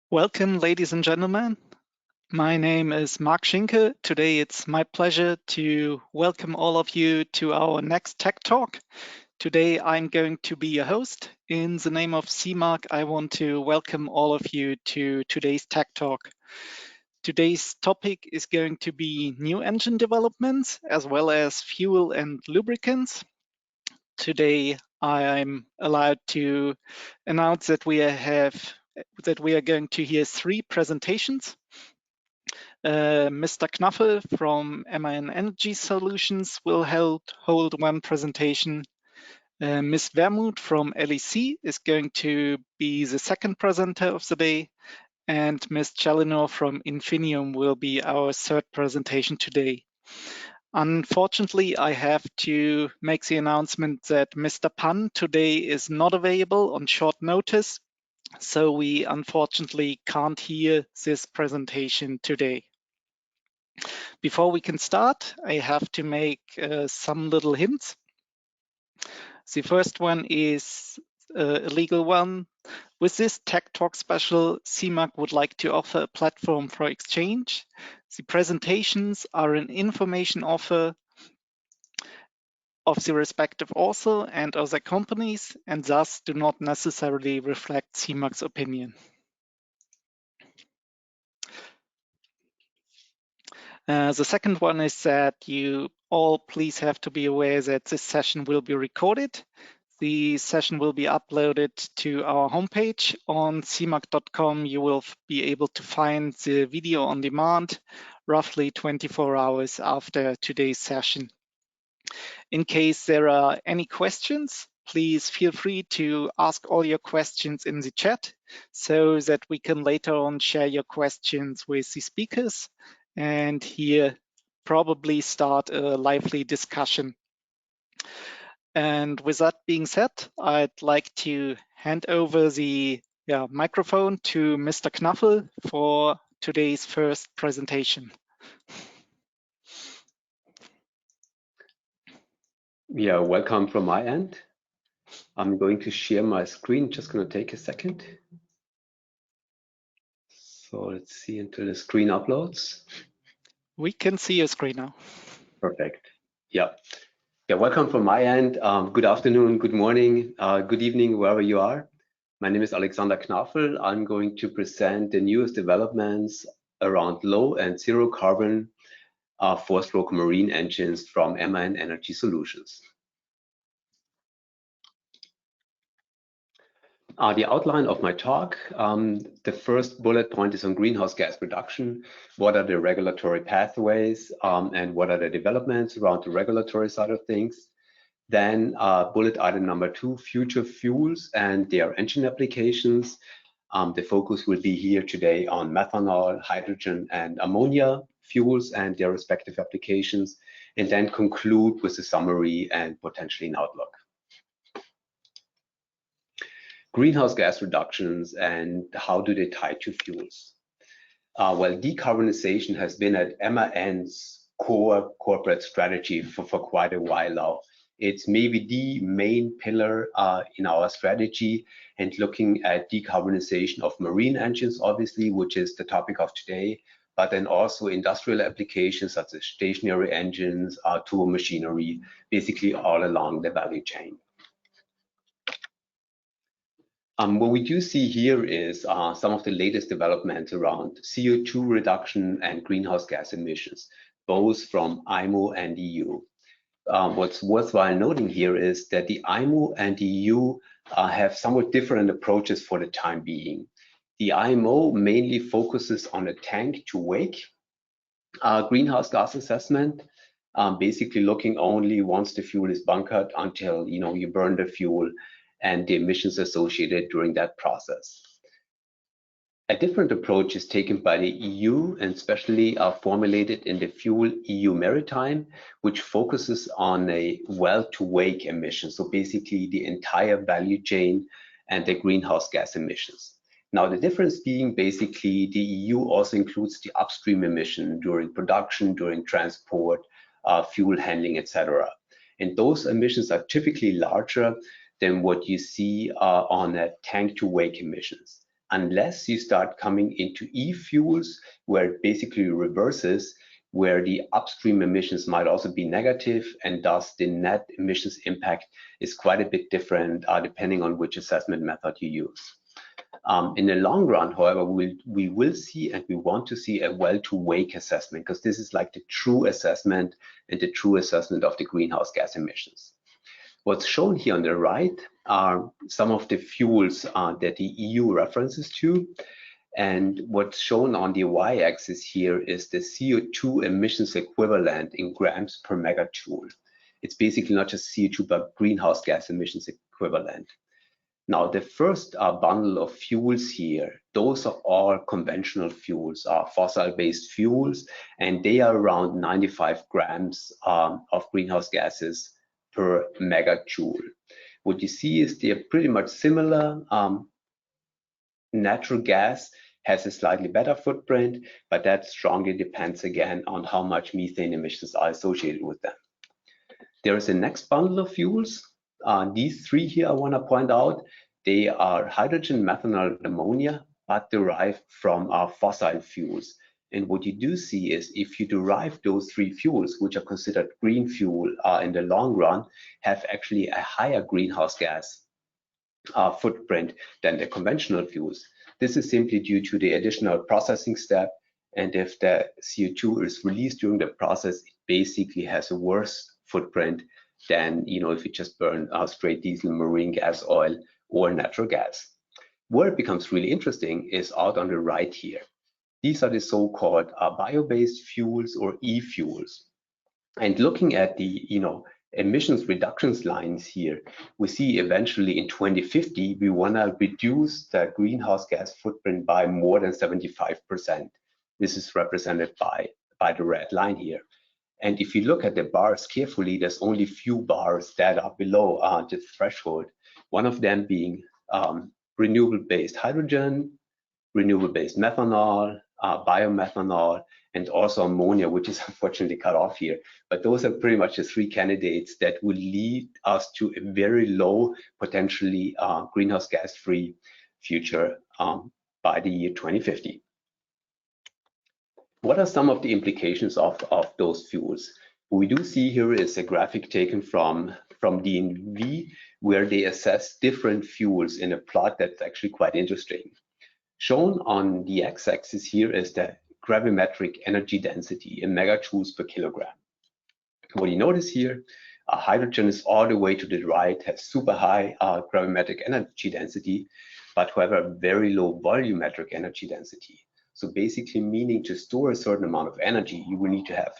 Welcome, ladies and gentlemen. My name is Mark Schinke. Today it's my pleasure to welcome all of you to our next Tech Talk. Today I'm going to be a host. In the name of CIMAC, I want to welcome all of you to today's Tech Talk. Today's topic is going to be new engine developments as well as fuel and lubricants. Today I'm allowed to announce that we are going to hear 3 presentations. Mr. Knaffel from MAN Energy Solutions will hold one presentation. Ms. Wermuth from LEC is going to be the second presenter of the day, and Ms. Chalinor from Infinium will be our third presentation today. Unfortunately, I have to make the announcement that Mr. Pan today is not available on short notice, so we unfortunately can't hear this presentation today. Before we can start, I have to make some little hints. The first one is a legal one. With this Tech Talk special, CIMAC would like to offer a platform for exchange. The presentations are an information offer of the respective author and other companies, and thus do not necessarily reflect CIMAC's opinion. The second one is that you all please have to be aware that this session will be recorded. The session will be uploaded to our homepage on cimac.com. You will be able to find the video on demand roughly 24 hours after today's session. In case there are any questions, please feel free to ask all your questions in the chat so that we can later on share your questions with the speakers and here probably start a lively discussion. And with that being said, I'd like to hand over the microphone to Mr. Knaffel for today's first presentation. Yeah, welcome from my end. I'm going to share my screen, just going to take a second. So let's see until the screen uploads. We can see your screen now. Perfect. Yeah, welcome from my end. Good afternoon, good morning, good evening, wherever you are. My name is Alexander Knaffel. I'm going to present the newest developments around low and zero carbon 4-stroke marine engines from MAN Energy Solutions. The outline of my talk, the first bullet point is on greenhouse gas reduction. What are the regulatory pathways and what are the developments around the regulatory side of things? Then bullet item number 2, future fuels and their engine applications. The focus will be here today on methanol, hydrogen, and ammonia fuels and their respective applications, and then conclude with a summary and potentially an outlook. Greenhouse gas reductions and how do they tie to fuels? Well, decarbonization has been at MAN's core corporate strategy for quite a while now. It's maybe the main pillar in our strategy, and looking at decarbonization of marine engines, obviously, which is the topic of today, but then also industrial applications such as stationary engines, tool machinery, basically all along the value chain. What we do see here is some of the latest developments around CO2 reduction and greenhouse gas emissions, both from IMO and EU. What's worthwhile noting here is that the IMO and EU have somewhat different approaches for the time being. The IMO mainly focuses on a tank-to-wake greenhouse gas assessment, basically looking only once the fuel is bunkered until you burn the fuel and the emissions associated during that process. A different approach is taken by the EU and especially formulated in the Fuel EU Maritime, which focuses on a well-to-wake emission, so basically the entire value chain and the greenhouse gas emissions. Now, the difference being basically the EU also includes the upstream emission during production, during transport, fuel handling, etc. And those emissions are typically larger than what you see on tank-to-wake emissions. unless you start coming into e-fuels, where it basically reverses, where the upstream emissions might also be negative, and thus the net emissions impact is quite a bit different depending on which assessment method you use. In the long run, however, we will see, and we want to see, a well-to-wake assessment, because this is like the true assessment and the true assessment of the greenhouse gas emissions. What's shown here on the right are some of the fuels that the EU references to. And what's shown on the y-axis here is the CO2 emissions equivalent in grams per megajoule. It's basically not just CO2, but greenhouse gas emissions equivalent. Now, the first bundle of fuels here, those are all conventional fuels, fossil-based fuels, and they are around 95 grams of greenhouse gases per megajoule. What you see is they're pretty much similar. Natural gas has a slightly better footprint, but that strongly depends again on how much methane emissions are associated with them. There is a next bundle of fuels. These three here I want to point out. They are hydrogen, methanol, and ammonia, but derived from fossil fuels. And what you do see is if you derive those three fuels, which are considered green fuel in the long run, have actually a higher greenhouse gas footprint than the conventional fuels. This is simply due to the additional processing step. And if the CO2 is released during the process, it basically has a worse footprint than, if you just burn straight diesel, marine gas, oil, or natural gas. Where it becomes really interesting is out on the right here. These are the so-called bio-based fuels or e-fuels. And looking at the emissions reductions lines here, we see eventually in 2050 we want to reduce the greenhouse gas footprint by more than 75%. This is represented by the red line here. And if you look at the bars carefully, there's only few bars that are below the threshold. One of them being renewable-based hydrogen, renewable-based methanol, biomethanol, and also ammonia, which is unfortunately cut off here. But those are pretty much the three candidates that will lead us to a very low, potentially greenhouse gas-free future by the year 2050. What are some of the implications of those fuels? What we do see here is a graphic taken from DNV, where they assess different fuels in a plot that's actually quite interesting. Shown on the x-axis here is the gravimetric energy density in megajoules per kilogram. What you notice here, hydrogen is all the way to the right, has super high gravimetric energy density, but however, very low volumetric energy density. So basically meaning to store a certain amount of energy, you will need to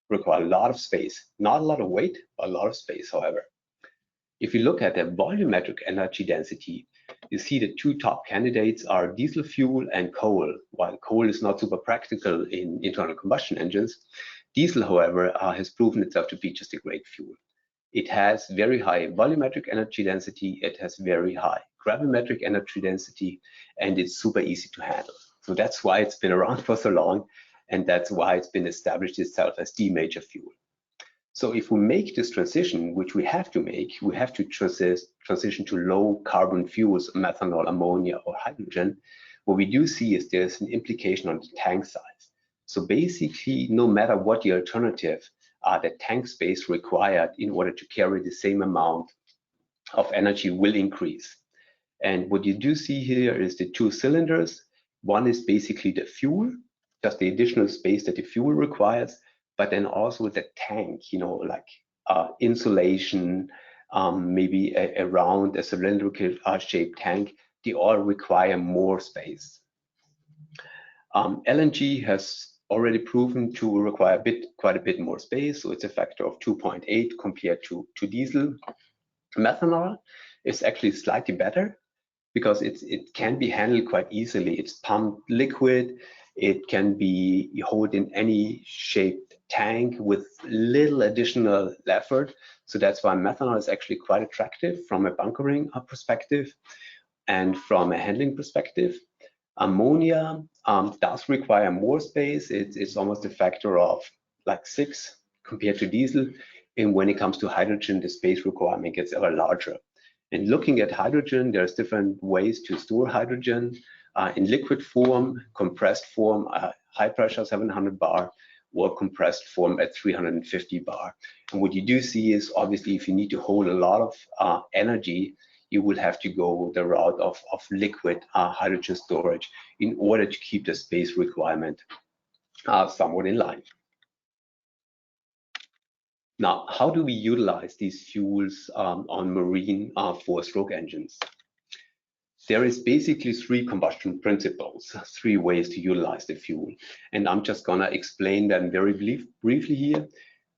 require a lot of space, not a lot of weight, but a lot of space, however. If you look at the volumetric energy density, you see the two top candidates are diesel fuel and coal. While coal is not super practical in internal combustion engines, diesel, however, has proven itself to be just a great fuel. It has very high volumetric energy density, it has very high gravimetric energy density, and it's super easy to handle. So that's why it's been around for so long, and that's why it's been established itself as the major fuel. So if we make this transition, which we have to make, we have to transition to low carbon fuels, methanol, ammonia, or hydrogen. What we do see is there's an implication on the tank size. So basically, no matter what the alternative, the tank space required in order to carry the same amount of energy will increase. And what you do see here is the two cylinders. One is basically the fuel, just the additional space that the fuel requires, but then also the tank, like insulation, maybe around a cylindrical shaped tank, they all require more space. LNG has already proven to require quite a bit more space, so it's a factor of 2.8 compared to diesel. Methanol is actually slightly better because it can be handled quite easily. It's pumped liquid. It can be held in any shaped tank with little additional effort. So that's why methanol is actually quite attractive from a bunkering perspective and from a handling perspective. Ammonia does require more space. It's almost a factor of like 6 compared to diesel. And when it comes to hydrogen, the space requirement gets ever larger. And looking at hydrogen, there's different ways to store hydrogen in liquid form, compressed form, high pressure 700 bar, or compressed form at 350 bar. And what you do see is obviously if you need to hold a lot of energy, you will have to go the route of liquid hydrogen storage in order to keep the space requirement somewhat in line. Now, how do we utilize these fuels on marine four-stroke engines? There is basically three combustion principles, three ways to utilize the fuel. And I'm just gonna explain them very briefly here.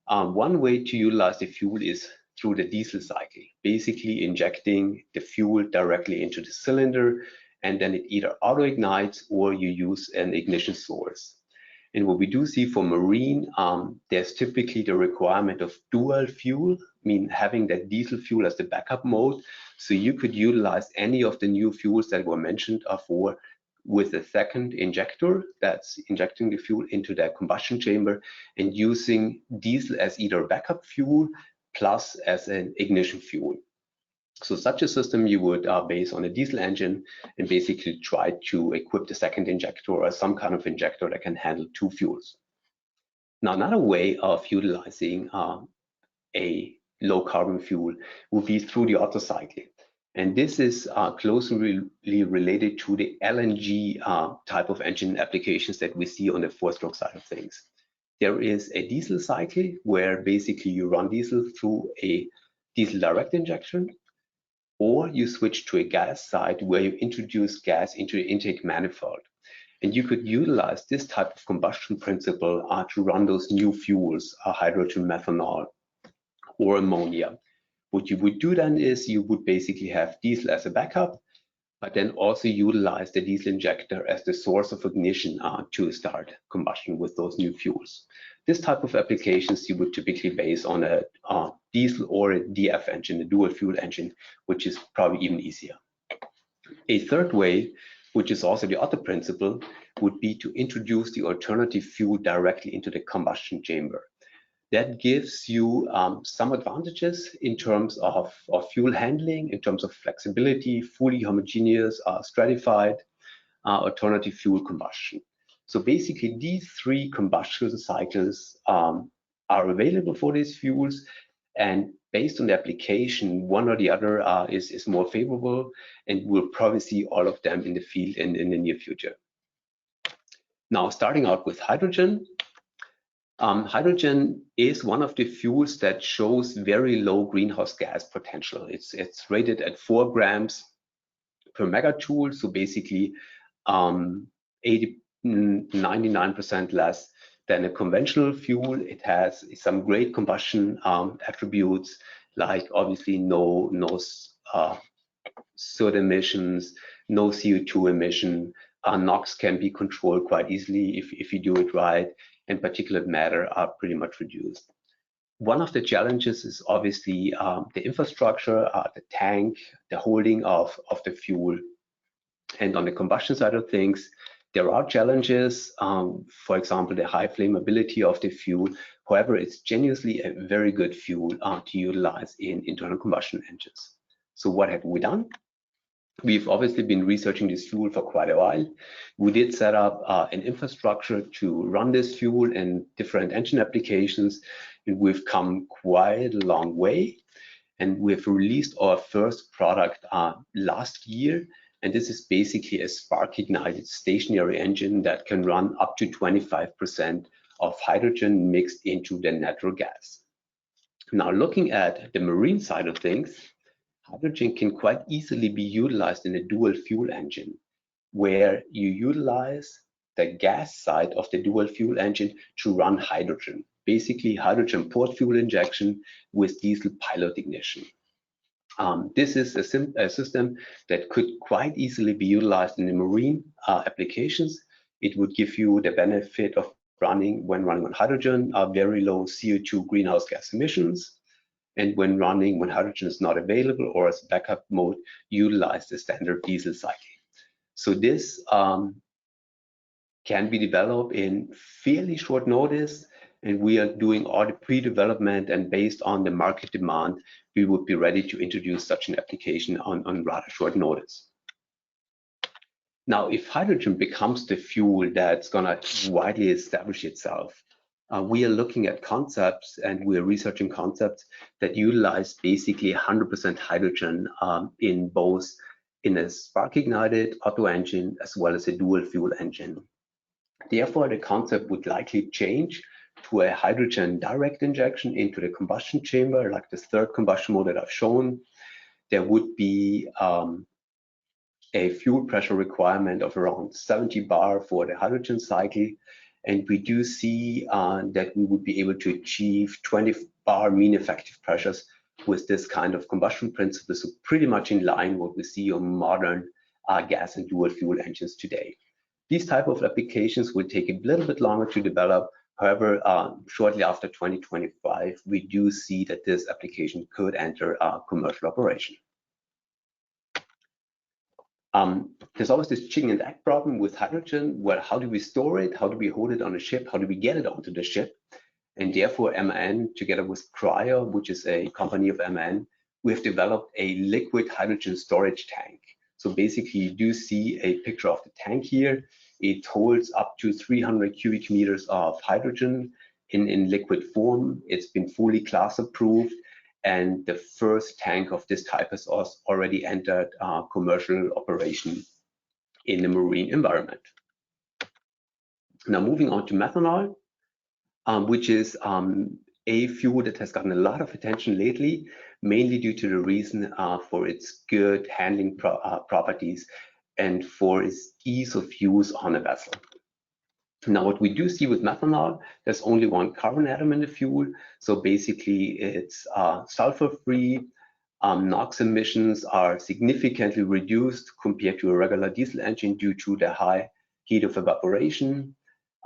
One way to utilize the fuel is through the diesel cycle, basically injecting the fuel directly into the cylinder, and then it either auto-ignites or you use an ignition source. And what we do see for marine, there's typically the requirement of dual fuel, meaning having that diesel fuel as the backup mode. So you could utilize any of the new fuels that were mentioned before with a second injector that's injecting the fuel into that combustion chamber and using diesel as either backup fuel plus as an ignition fuel. So such a system you would base on a diesel engine and basically try to equip the second injector or some kind of injector that can handle two fuels. Now, another way of utilizing a low carbon fuel would be through the Otto cycle. And this is closely related to the LNG type of engine applications that we see on the four-stroke side of things. There is a diesel cycle where basically you run diesel through a diesel direct injection, or you switch to a gas side where you introduce gas into the intake manifold. And you could utilize this type of combustion principle to run those new fuels, hydrogen, methanol, or ammonia. What you would do then is you would basically have diesel as a backup, but then also utilize the diesel injector as the source of ignition to start combustion with those new fuels. This type of applications you would typically base on a diesel or a DF engine, a dual fuel engine, which is probably even easier. A third way, which is also the other principle, would be to introduce the alternative fuel directly into the combustion chamber. That gives you some advantages in terms of fuel handling, in terms of flexibility, fully homogeneous, stratified, alternative fuel combustion. So basically these three combustion cycles are available for these fuels, and based on the application, one or the other is more favorable, and we'll probably see all of them in the field in the near future. Now, starting out with hydrogen. Hydrogen is one of the fuels that shows very low greenhouse gas potential. It's rated at 4 grams per megajoule, so basically 99% less than a conventional fuel. It has some great combustion attributes, like obviously no soot emissions, no CO2 emission. NOx can be controlled quite easily if you do it right, and particulate matter are pretty much reduced. One of the challenges is obviously the infrastructure, the tank, the holding of the fuel. And on the combustion side of things, there are challenges, for example, the high flammability of the fuel. However, it's genuinely a very good fuel to utilize in internal combustion engines. So what have we done? We've obviously been researching this fuel for quite a while. We did set up an infrastructure to run this fuel in different engine applications, and we've come quite a long way. And we've released our first product last year, and this is basically a spark-ignited stationary engine that can run up to 25% of hydrogen mixed into the natural gas. Now, looking at the marine side of things, hydrogen can quite easily be utilized in a dual fuel engine, where you utilize the gas side of the dual fuel engine to run hydrogen, basically hydrogen port fuel injection with diesel pilot ignition. This is a system that could quite easily be utilized in the marine applications. It would give you the benefit of running on hydrogen, very low CO2 greenhouse gas emissions. And when hydrogen is not available or as backup mode, utilize the standard diesel cycle. So this can be developed in fairly short notice. and we are doing all the pre-development, and based on the market demand, we would be ready to introduce such an application on rather short notice. Now, if hydrogen becomes the fuel that's going to widely establish itself, we are looking at concepts, and we are researching concepts that utilize basically 100% hydrogen in a spark-ignited Otto engine as well as a dual fuel engine. Therefore, the concept would likely change to a hydrogen direct injection into the combustion chamber, like this third combustion mode that I've shown. There would be a fuel pressure requirement of around 70 bar for the hydrogen cycle. And we do see that we would be able to achieve 20 bar mean effective pressures with this kind of combustion principle. So pretty much in line with what we see on modern gas and dual fuel engines today. These type of applications will take a little bit longer to develop. However, shortly after 2025, we do see that this application could enter commercial operation. There's always this chicken and egg problem with hydrogen. Well, how do we store it? How do we hold it on a ship? How do we get it onto the ship? And therefore, MAN, together with Cryo, which is a company of MAN, we have developed a liquid hydrogen storage tank. So basically, you do see a picture of the tank here. It holds up to 300 cubic meters of hydrogen in liquid form. It's been fully class approved. And the first tank of this type has already entered commercial operation in the marine environment. Now moving on to methanol, which is a fuel that has gotten a lot of attention lately, mainly due to the reason for its good handling properties and for its ease of use on a vessel. Now, what we do see with methanol, there's only one carbon atom in the fuel. So basically, it's sulfur-free. NOx emissions are significantly reduced compared to a regular diesel engine due to the high heat of evaporation.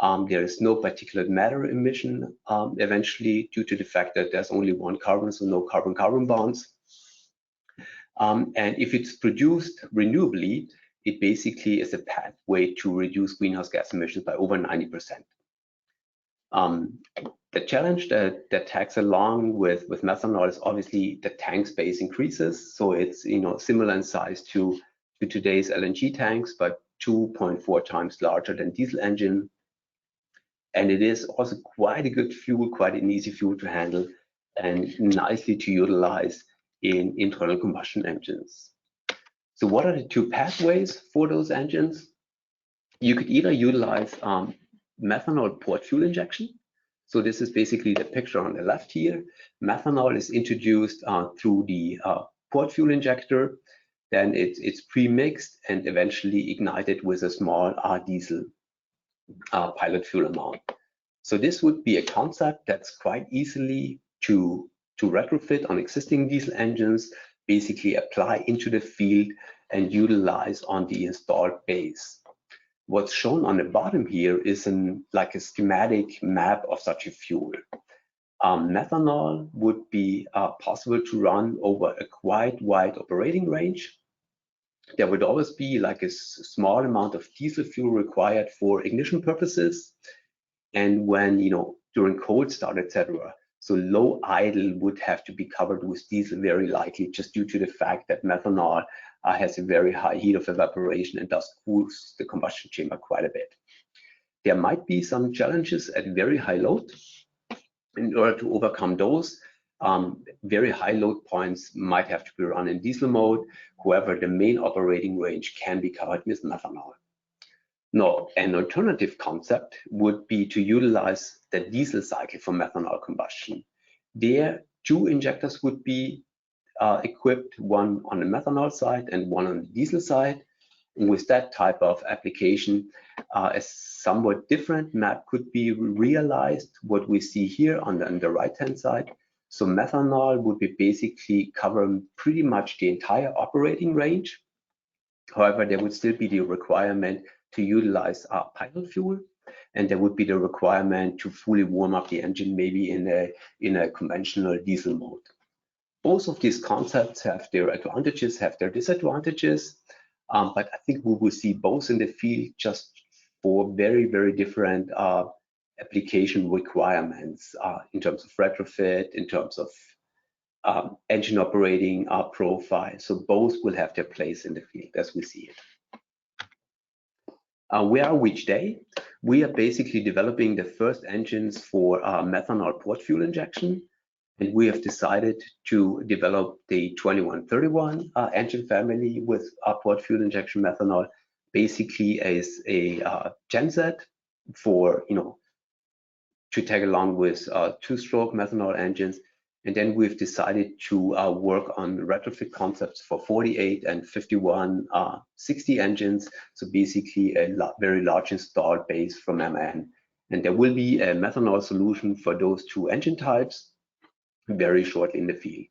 There is no particulate matter emission eventually due to the fact that there's only one carbon, so no carbon-carbon bonds. And if it's produced renewably, it basically is a pathway to reduce greenhouse gas emissions by over 90%. The challenge that tags along with methanol is obviously the tank space increases. So it's similar in size to today's LNG tanks, but 2.4 times larger than diesel engine. And it is also quite a good fuel, quite an easy fuel to handle, and nicely to utilize in internal combustion engines. So what are the two pathways for those engines? You could either utilize methanol port fuel injection. So this is basically the picture on the left here. Methanol is introduced through the port fuel injector. Then it's pre-mixed and eventually ignited with a small diesel pilot fuel amount. So this would be a concept that's quite easily to retrofit on existing diesel engines, basically apply into the field and utilize on the installed base. What's shown on the bottom here is like a schematic map of such a fuel. Methanol would be possible to run over a quite wide operating range. There would always be like a small amount of diesel fuel required for ignition purposes. And when, during cold start, etc., so low idle would have to be covered with diesel very likely, just due to the fact that methanol has a very high heat of evaporation and thus cools the combustion chamber quite a bit. There might be some challenges at very high load. In order to overcome those, very high load points might have to be run in diesel mode. However, the main operating range can be covered with methanol. Now, an alternative concept would be to utilize the diesel cycle for methanol combustion. There, two injectors would be equipped, one on the methanol side and one on the diesel side. And with that type of application, a somewhat different map could be realized, what we see here on the right-hand side. So methanol would be basically covering pretty much the entire operating range. However, there would still be the requirement to utilize pilot fuel, and there would be the requirement to fully warm up the engine, maybe in a conventional diesel mode. Both of these concepts have their advantages, have their disadvantages, but I think we will see both in the field, just for very, very different application requirements in terms of retrofit, in terms of engine operating profile. So both will have their place in the field as we see it. Where are we today? We are basically developing the first engines for methanol port fuel injection, and we have decided to develop the 2131 engine family with port fuel injection methanol, basically as a genset for, to tag along with two-stroke methanol engines. And then we've decided to work on retrofit concepts for 48 and 51 60 engines. So basically a very large installed base from MAN. And there will be a methanol solution for those two engine types very shortly in the field.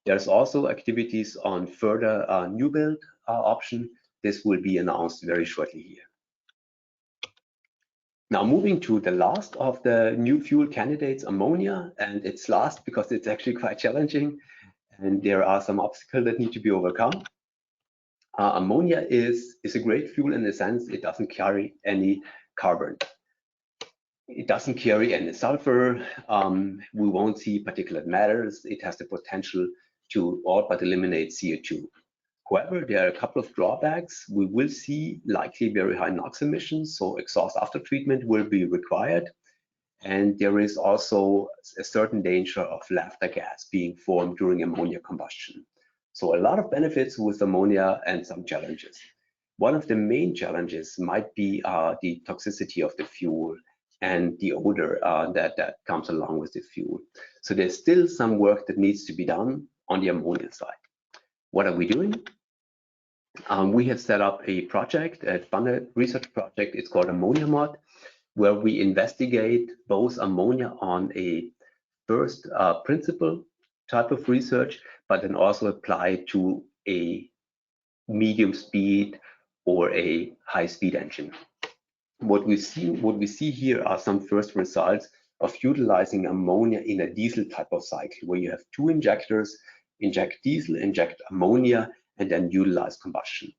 There's also activities on further new build option. This will be announced very shortly here. Now moving to the last of the new fuel candidates, ammonia, and it's last because it's actually quite challenging and there are some obstacles that need to be overcome. Ammonia is a great fuel in the sense it doesn't carry any carbon. It doesn't carry any sulfur. We won't see particulate matters. It has the potential to all but eliminate CO2. However, there are a couple of drawbacks. We will see likely very high NOx emissions, so exhaust after treatment will be required. And there is also a certain danger of laughter gas being formed during ammonia combustion. So a lot of benefits with ammonia and some challenges. One of the main challenges might be the toxicity of the fuel and the odor that comes along with the fuel. So there's still some work that needs to be done on the ammonia side. What are we doing? We have set up a project, a funded research project. It's called Ammonia Mod, where we investigate both ammonia on a first principle type of research, but then also apply to a medium speed or a high speed engine. What we see here are some first results of utilizing ammonia in a diesel type of cycle, where you have two injectors, inject diesel, inject ammonia, and then utilize combustion.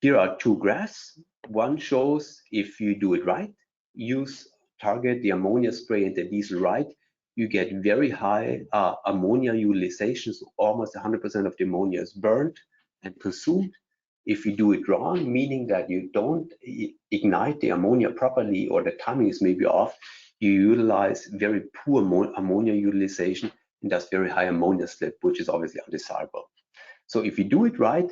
Here are two graphs. One shows if you do it right, target the ammonia spray and the diesel right, you get very high ammonia utilization, so almost 100% of the ammonia is burned and consumed. If you do it wrong, meaning that you don't ignite the ammonia properly or the timing is maybe off, you utilize very poor ammonia utilization and thus very high ammonia slip, which is obviously undesirable. So if you do it right,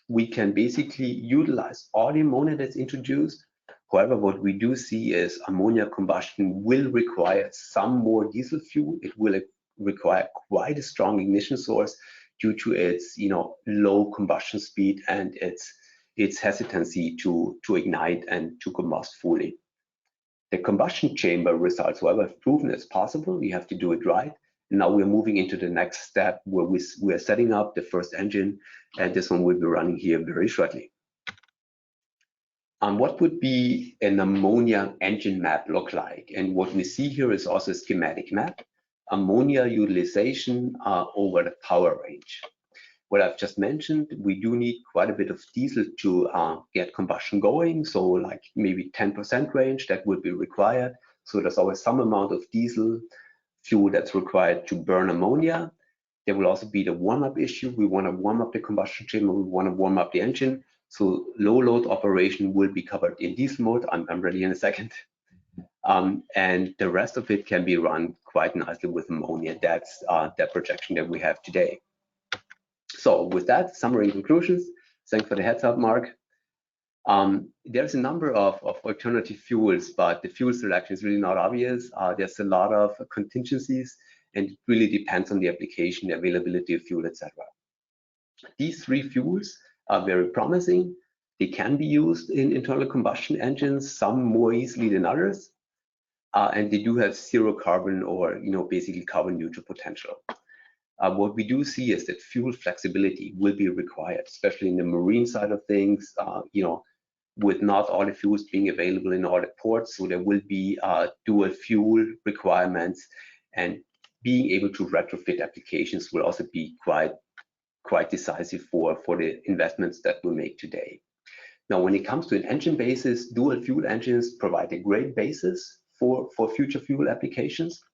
we can basically utilize all the ammonia that's introduced. However, what we do see is ammonia combustion will require some more diesel fuel. It will require quite a strong ignition source due to its low combustion speed and its hesitancy to ignite and to combust fully. The combustion chamber results, however, have proven it's possible. You have to do it right. And now we're moving into the next step where we are setting up the first engine, and this one will be running here very shortly. What would be an ammonia engine map look like? And what we see here is also a schematic map, ammonia utilization over the power range. What I've just mentioned, we do need quite a bit of diesel to get combustion going. So like maybe 10% range that would be required. So there's always some amount of diesel fuel that's required to burn ammonia. There will also be the warm-up issue. We want to warm up the combustion chamber. We want to warm up the engine. So low load operation will be covered in diesel mode. I'm ready in a second. And the rest of it can be run quite nicely with ammonia. That's that projection that we have today. So with that, summary and conclusions. Thanks for the heads up, Mark. There's a number of alternative fuels, but the fuel selection is really not obvious. There's a lot of contingencies, and it really depends on the application, the availability of fuel, etc. These three fuels are very promising. They can be used in internal combustion engines, some more easily than others, and they do have zero carbon or basically carbon neutral potential. What we do see is that fuel flexibility will be required, especially in the marine side of things, with not all the fuels being available in all the ports. So there will be dual fuel requirements, and being able to retrofit applications will also be quite decisive for the investments that we make today. Now, when it comes to an engine basis, dual fuel engines provide a great basis for future fuel applications.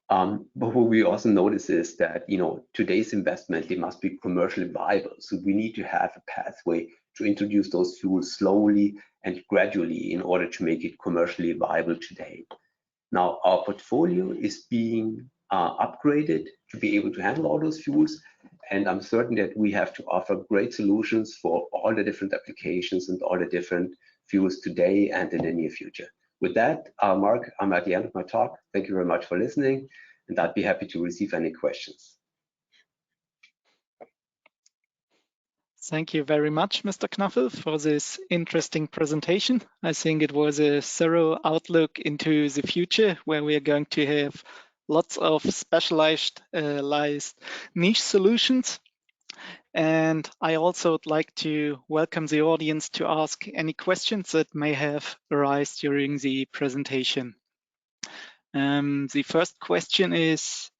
But what we also notice is that, you know, today's investment, they must be commercially viable. So we need to have a pathway to introduce those fuels slowly and gradually in order to make it commercially viable today. Now, our portfolio is being upgraded to be able to handle all those fuels. And I'm certain that we have to offer great solutions for all the different applications and all the different fuels today and in the near future. With that, Mark, I'm at the end of my talk. Thank you very much for listening, and I'd be happy to receive any questions. Thank you very much, Mr. Knaffel, for this interesting presentation. I think it was a thorough outlook into the future where we are going to have lots of specialized niche solutions. And I also would like to welcome the audience to ask any questions that may have arisen during the presentation. The first question is,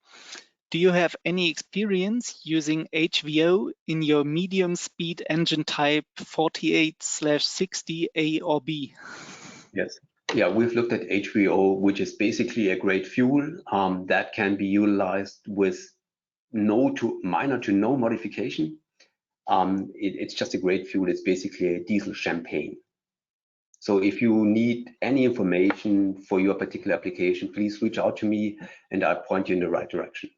do you have any experience using HVO in your medium speed engine type 48/60 A or B? Yes. Yeah, we've looked at HVO, which is basically a great fuel that can be utilized with minor to no modification. It's just a great fuel. It's basically a diesel champagne. So if you need any information for your particular application, please reach out to me and I'll point you in the right direction.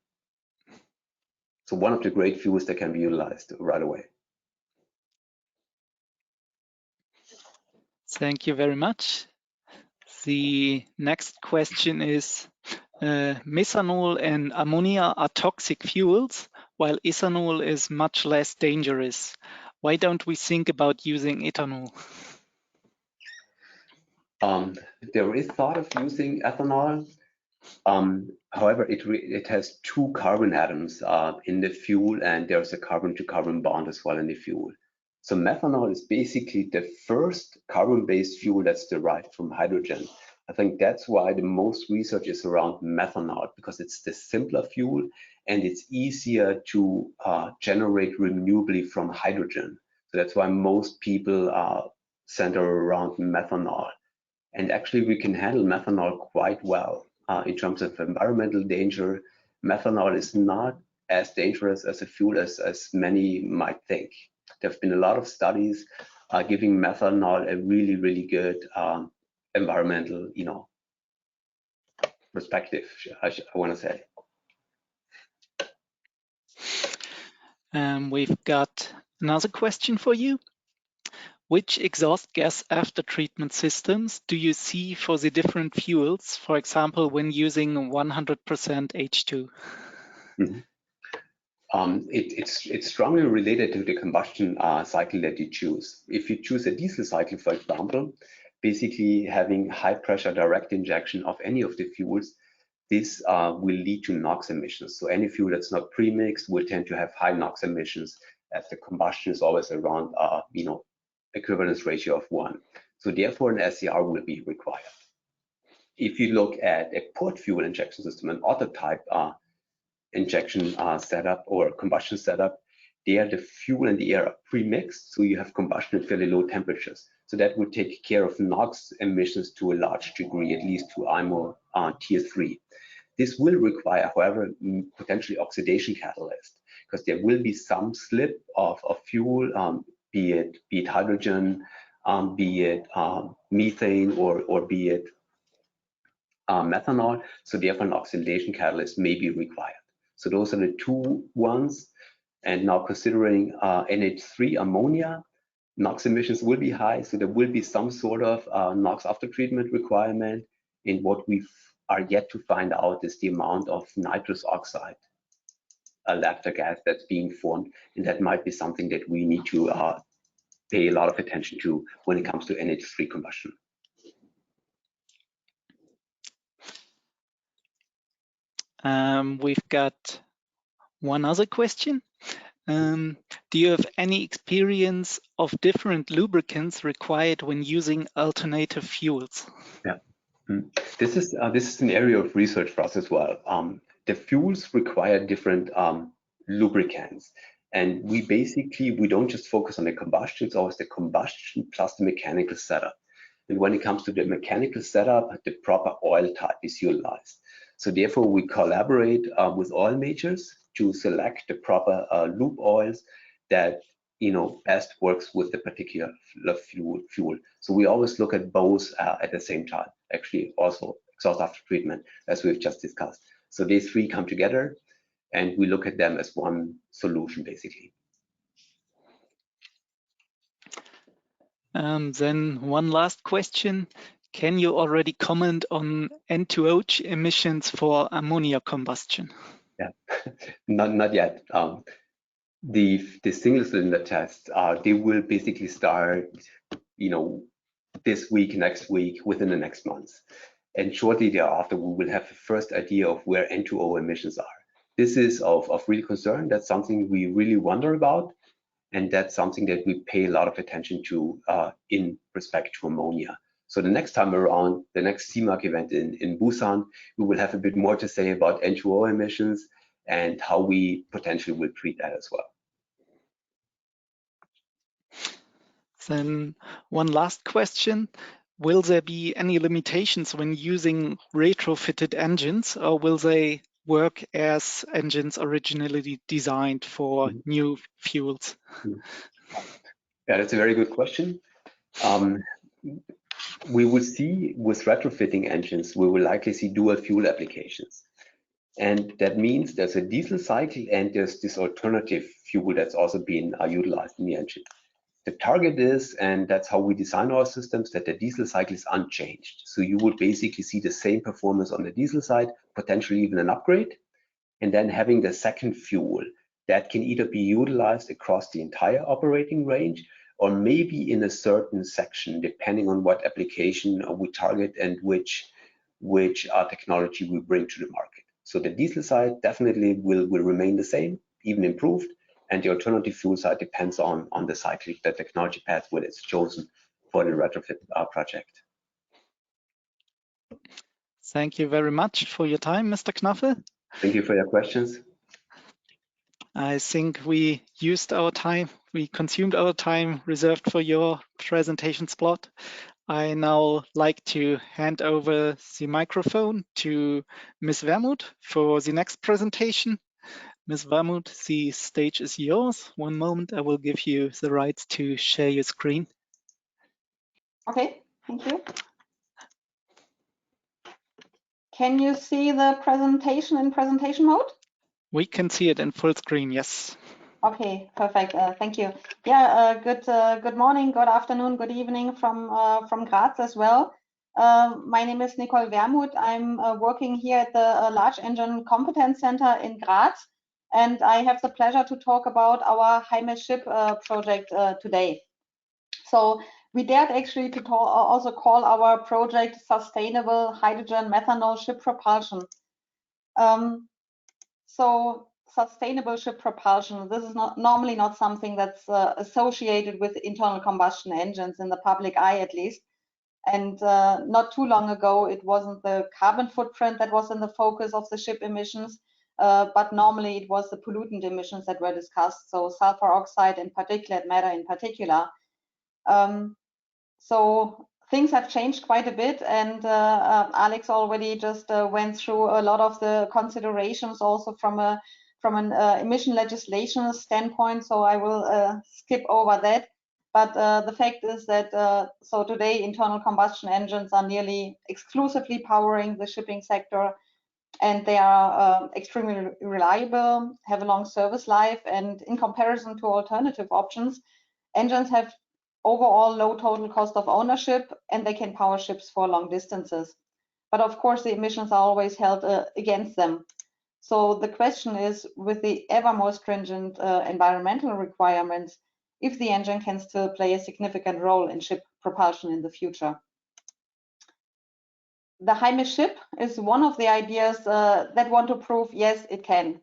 So one of the great fuels that can be utilized right away. Thank you very much. The next question is, methanol and ammonia are toxic fuels, while ethanol is much less dangerous. Why don't we think about using ethanol? There is thought of using ethanol. However, it has two carbon atoms in the fuel, and there's a carbon-to-carbon bond as well in the fuel. So methanol is basically the first carbon-based fuel that's derived from hydrogen. I think that's why the most research is around methanol, because it's the simpler fuel and it's easier to generate renewably from hydrogen. So that's why most people center around methanol. And actually, we can handle methanol quite well. In terms of environmental danger, methanol is not as dangerous as a fuel as many might think. There have been a lot of studies giving methanol a really, really good environmental, perspective, I want to say. We've got another question for you. Which exhaust gas after treatment systems do you see for the different fuels, for example, when using 100% H2? Mm-hmm. It's strongly related to the combustion cycle that you choose. If you choose a diesel cycle, for example, basically having high pressure direct injection of any of the fuels, this will lead to NOx emissions. So any fuel that's not pre-mixed will tend to have high NOx emissions, as the combustion is always around equivalence ratio of 1. So therefore an SCR will be required. If you look at a port fuel injection system, an auto type injection setup or combustion setup, there the fuel and the air are pre-mixed, so you have combustion at fairly low temperatures. So that would take care of NOx emissions to a large degree, at least to IMO tier 3. This will require, however, potentially oxidation catalyst, because there will be some slip of fuel, be it hydrogen, be it methane, or be it methanol. So therefore an oxidation catalyst may be required. So those are the two ones. And now considering NH3 ammonia, NOx emissions will be high, so there will be some sort of NOx after treatment requirement. And what we are yet to find out is the amount of nitrous oxide, lactic gas that's being formed, and that might be something that we need to pay a lot of attention to when it comes to NH3 combustion. We've got one other question. Do you have any experience of different lubricants required when using alternative fuels? Yeah, this is an area of research for us as well. The fuels require different lubricants, and we don't just focus on the combustion, it's always the combustion plus the mechanical setup. And when it comes to the mechanical setup, the proper oil type is utilized. So therefore, we collaborate with oil majors to select the proper lube oils that best works with the particular fuel. So we always look at both at the same time. Actually, also exhaust after treatment, as we've just discussed. So these three come together, and we look at them as one solution, basically. Then one last question. Can you already comment on N2O emissions for ammonia combustion? Yeah, not yet. The single cylinder tests, they will basically start, this week, next week, within the next months. And shortly thereafter, we will have the first idea of where N2O emissions are. This is of real concern. That's something we really wonder about. And that's something that we pay a lot of attention to in respect to ammonia. So the next time around, the next CIMAC event in Busan, we will have a bit more to say about N2O emissions and how we potentially will treat that as well. Then one last question. Will there be any limitations when using retrofitted engines, or will they work as engines originally designed for new fuels? Yeah, that's a very good question. We will see with retrofitting engines, we will likely see dual fuel applications. And that means there's a diesel cycle and there's this alternative fuel that's also being utilized in the engine. The target is, and that's how we design our systems, that the diesel cycle is unchanged. So you would basically see the same performance on the diesel side, potentially even an upgrade, and then having the second fuel that can either be utilized across the entire operating range or maybe in a certain section, depending on what application we target and which technology we bring to the market. So the diesel side definitely will remain the same, even improved, and the alternative fuel side depends on the cycle, the technology path that is chosen for the retrofit project. Thank you very much for your time, Mr. Knafel. Thank you for your questions. I think we used our time, we consumed our time reserved for your presentation slot. I now like to hand over the microphone to Ms. Wermuth for the next presentation. Ms. Wermuth, the stage is yours. One moment, I will give you the right to share your screen. Okay, thank you. Can you see the presentation in presentation mode? We can see it in full screen, yes. Okay, perfect. Thank you. Yeah, good morning, good afternoon, good evening from Graz as well. My name is Nicole Wermuth. I'm working here at the Large Engine Competence Center in Graz, and I have the pleasure to talk about our HIMES ship project today. So we dared actually to also call our project Sustainable Hydrogen Methanol Ship Propulsion. So sustainable ship propulsion, this is normally not something that's associated with internal combustion engines in the public eye, at least. And not too long ago, it wasn't the carbon footprint that was in the focus of the ship emissions, but normally it was the pollutant emissions that were discussed, so sulfur oxide and particulate matter in particular. So things have changed quite a bit, and Alex already just went through a lot of the considerations also from an emission legislation standpoint, so I will skip over that. But the fact is that so today internal combustion engines are nearly exclusively powering the shipping sector, and they are extremely reliable, have a long service life, and in comparison to alternative options, engines have overall low total cost of ownership, and they can power ships for long distances. But of course, the emissions are always held against them. So the question is, with the ever more stringent environmental requirements, if the engine can still play a significant role in ship propulsion in the future. The HIMES ship is one of the ideas that want to prove, yes, it can.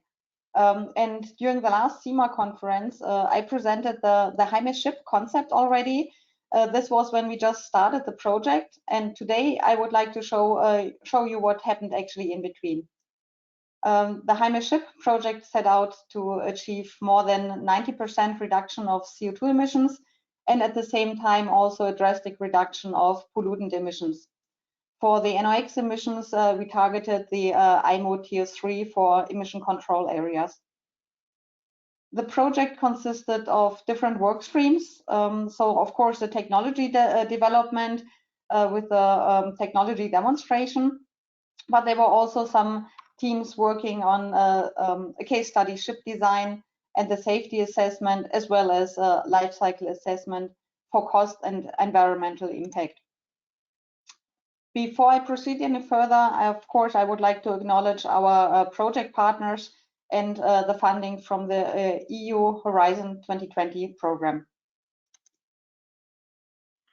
And during the last CIMAC conference, I presented the HIMES ship concept already. This was when we just started the project, and today I would like to show you what happened actually in between. The HIMES ship project set out to achieve more than 90% reduction of CO2 emissions and at the same time also a drastic reduction of pollutant emissions. For the NOx emissions, we targeted the IMO Tier 3 for emission control areas. The project consisted of different work streams. So, of course, the technology development with the technology demonstration, but there were also some teams working on a case study ship design and the safety assessment, as well as life cycle assessment for cost and environmental impact. Before I proceed any further, of course, I would like to acknowledge our project partners and the funding from the EU Horizon 2020 program.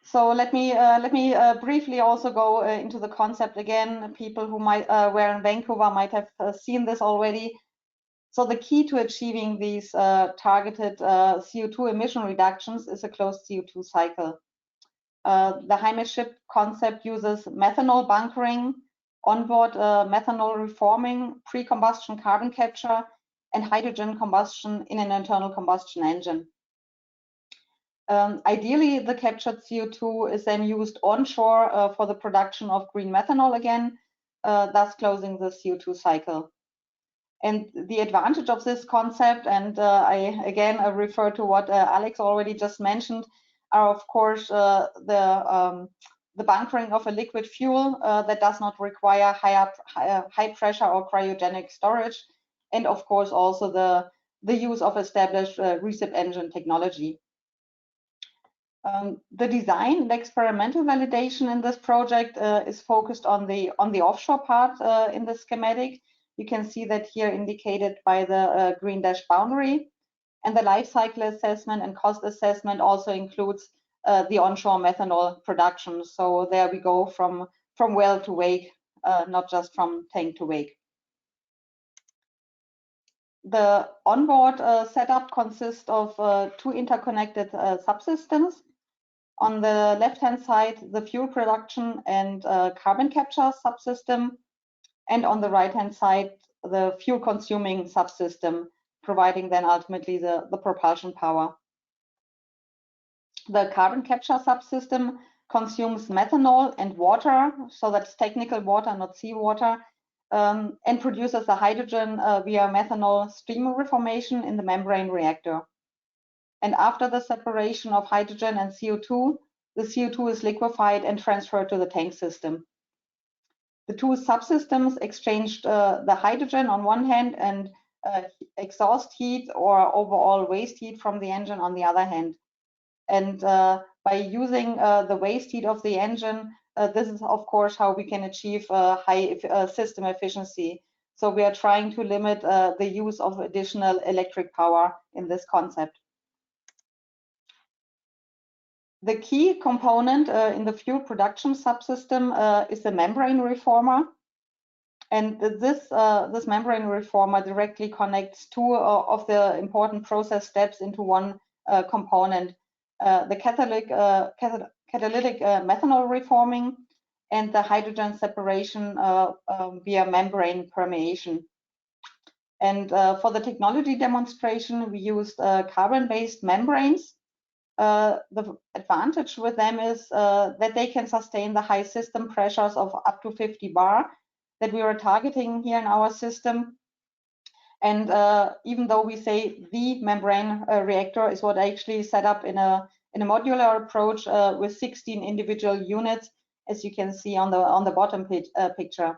So let me briefly also go into the concept again. People who might were in Vancouver might have seen this already. So the key to achieving these targeted CO2 emission reductions is a closed CO2 cycle. The HIMAC ship concept uses methanol bunkering, onboard methanol reforming, pre-combustion carbon capture, and hydrogen combustion in an internal combustion engine. Ideally, the captured CO2 is then used onshore for the production of green methanol again, thus closing the CO2 cycle. And the advantage of this concept, and I again refer to what Alex already just mentioned, are of course the bunkering of a liquid fuel that does not require high pressure or cryogenic storage, and of course also the use of established recip engine technology. The design and experimental validation in this project is focused on the offshore part in the schematic. You can see that here indicated by the green dash boundary. And the life cycle assessment and cost assessment also includes the onshore methanol production. So there we go from well to wake, not just from tank to wake. The onboard setup consists of two interconnected subsystems. On the left-hand side, the fuel production and carbon capture subsystem, and on the right-hand side, the fuel-consuming subsystem, providing then ultimately the propulsion power. The carbon capture subsystem consumes methanol and water, so that's technical water, not seawater, and produces the hydrogen via methanol stream reformation in the membrane reactor. And after the separation of hydrogen and CO2, the CO2 is liquefied and transferred to the tank system. The two subsystems exchanged the hydrogen on one hand and exhaust heat or overall waste heat from the engine on the other hand. And by using the waste heat of the engine, this is of course how we can achieve high system efficiency. So we are trying to limit the use of additional electric power in this concept. The key component in the fuel production subsystem is the membrane reformer. And this membrane reformer directly connects two of the important process steps into one component, the catalytic methanol reforming and the hydrogen separation via membrane permeation. And for the technology demonstration, we used carbon-based membranes. The advantage with them is that they can sustain the high system pressures of up to 50 bar that we were targeting here in our system. And even though we say the membrane reactor is what I actually set up in a modular approach with 16 individual units, as you can see on the bottom picture.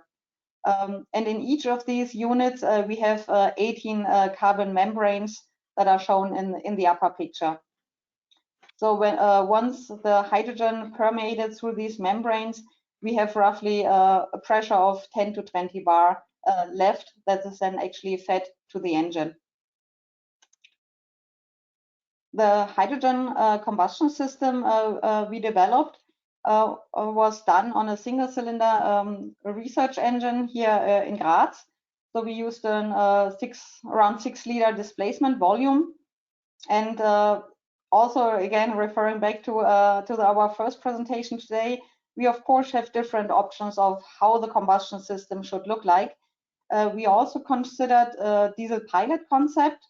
And in each of these units, we have 18 carbon membranes that are shown in the upper picture. So when once the hydrogen permeated through these membranes, we have roughly a pressure of 10 to 20 bar left that is then actually fed to the engine. The hydrogen combustion system we developed was done on a single cylinder research engine here in Graz. So we used around 6 liter displacement volume. And also, again, referring back to our first presentation today, we of course have different options of how the combustion system should look like. We also considered a diesel pilot concept,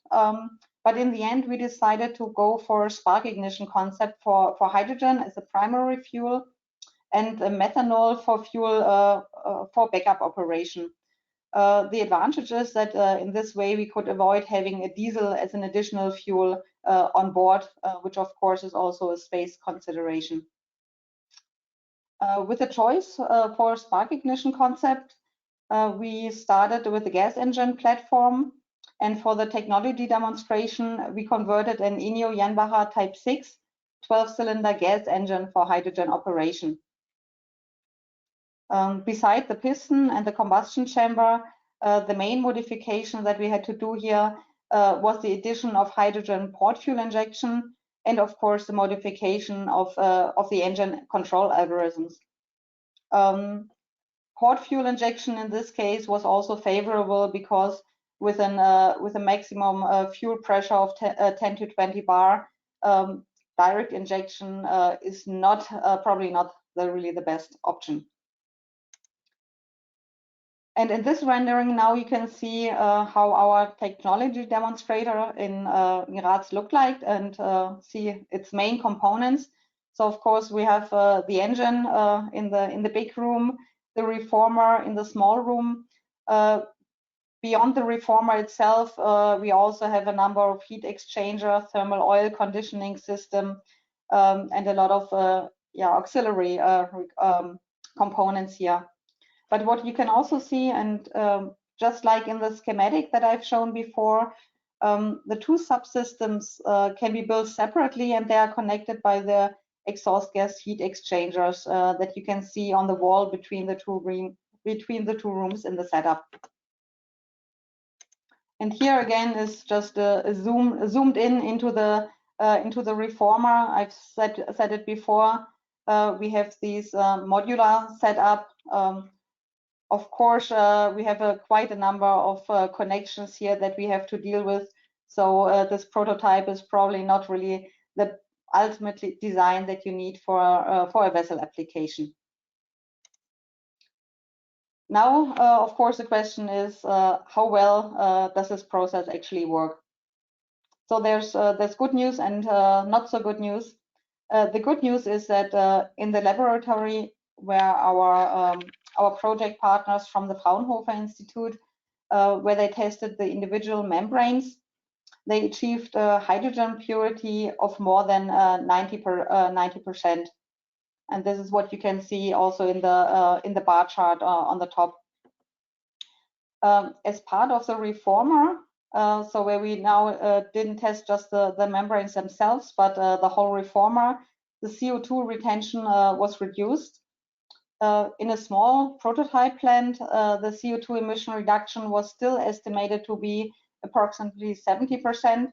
But in the end, we decided to go for a spark ignition concept for hydrogen as a primary fuel, and methanol for fuel for backup operation. The advantage is that in this way we could avoid having a diesel as an additional fuel on board, which of course is also a space consideration. With the choice for spark ignition concept, we started with the gas engine platform, and for the technology demonstration, we converted an INEO Jenbacher Type 6 12-cylinder gas engine for hydrogen operation. Beside the piston and the combustion chamber, the main modification that we had to do here was the addition of hydrogen port fuel injection, and of course the modification of the engine control algorithms. Port fuel injection in this case was also favorable because with a maximum fuel pressure of 10 to 20 bar, direct injection is not probably not really the best option. And in this rendering now you can see how our technology demonstrator in Graz looked like, and see its main components. So of course we have the engine in the big room, the reformer in the small room. Beyond the reformer itself, we also have a number of heat exchanger, thermal oil conditioning system, and a lot of auxiliary components here. But what you can also see, and just like in the schematic that I've shown before, the two subsystems can be built separately, and they are connected by the exhaust gas heat exchangers that you can see on the wall between the two rooms in the setup. And here again is just a zoomed in into the reformer. I've said it before. We have these modular setup. Of course, we have quite a number of connections here that we have to deal with. So this prototype is probably not really the ultimate design that you need for a vessel application. Now, of course, the question is how well does this process actually work? So there's good news and not so good news. The good news is that in the laboratory where our project partners from the Fraunhofer Institute, where they tested the individual membranes, they achieved a hydrogen purity of more than 90%. And this is what you can see also in the bar chart on the top. As part of the reformer, so where we now didn't test just the membranes themselves, but the whole reformer, the CO2 retention was reduced. In a small prototype plant, the CO2 emission reduction was still estimated to be approximately 70%.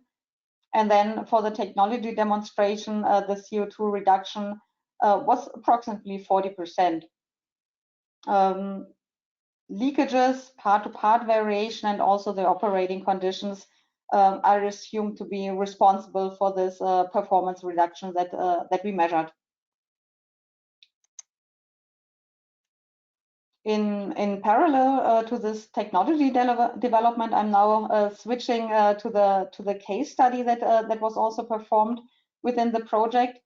And then for the technology demonstration, the CO2 reduction was approximately 40%. Leakages, part-to-part variation, and also the operating conditions are assumed to be responsible for this performance reduction that we measured. In parallel to this technology development, I'm now switching to the case study that was also performed within the project.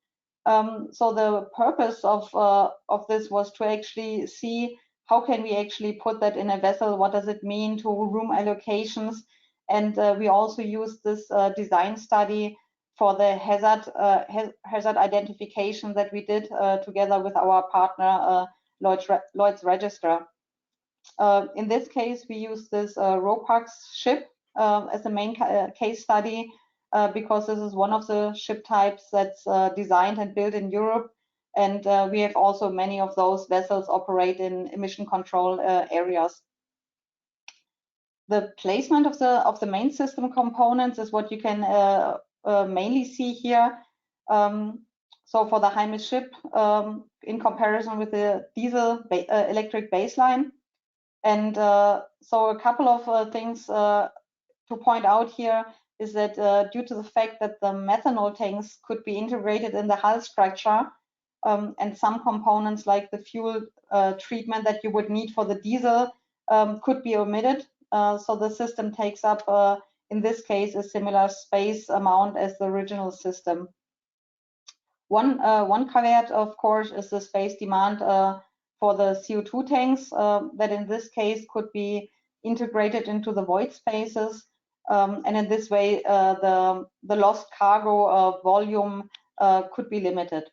So the purpose of this was to actually see how can we actually put that in a vessel, what does it mean to room allocations, and we also used this design study for the hazard identification that we did together with our partner Lloyd's Register. In this case, we used this RoPax ship as a main case study because this is one of the ship types that's designed and built in Europe, and we have also many of those vessels operate in emission control areas. The placement of the main system components is what you can mainly see here. So for the Heimis ship, in comparison with the diesel electric baseline. And so a couple of things to point out here is that due to the fact that the methanol tanks could be integrated in the hull structure, and some components like the fuel treatment that you would need for the diesel could be omitted. So the system takes up in this case, a similar space amount as the original system. One caveat, of course, is the space demand for the CO2 tanks that in this case could be integrated into the void spaces. And in this way, the lost cargo volume could be limited.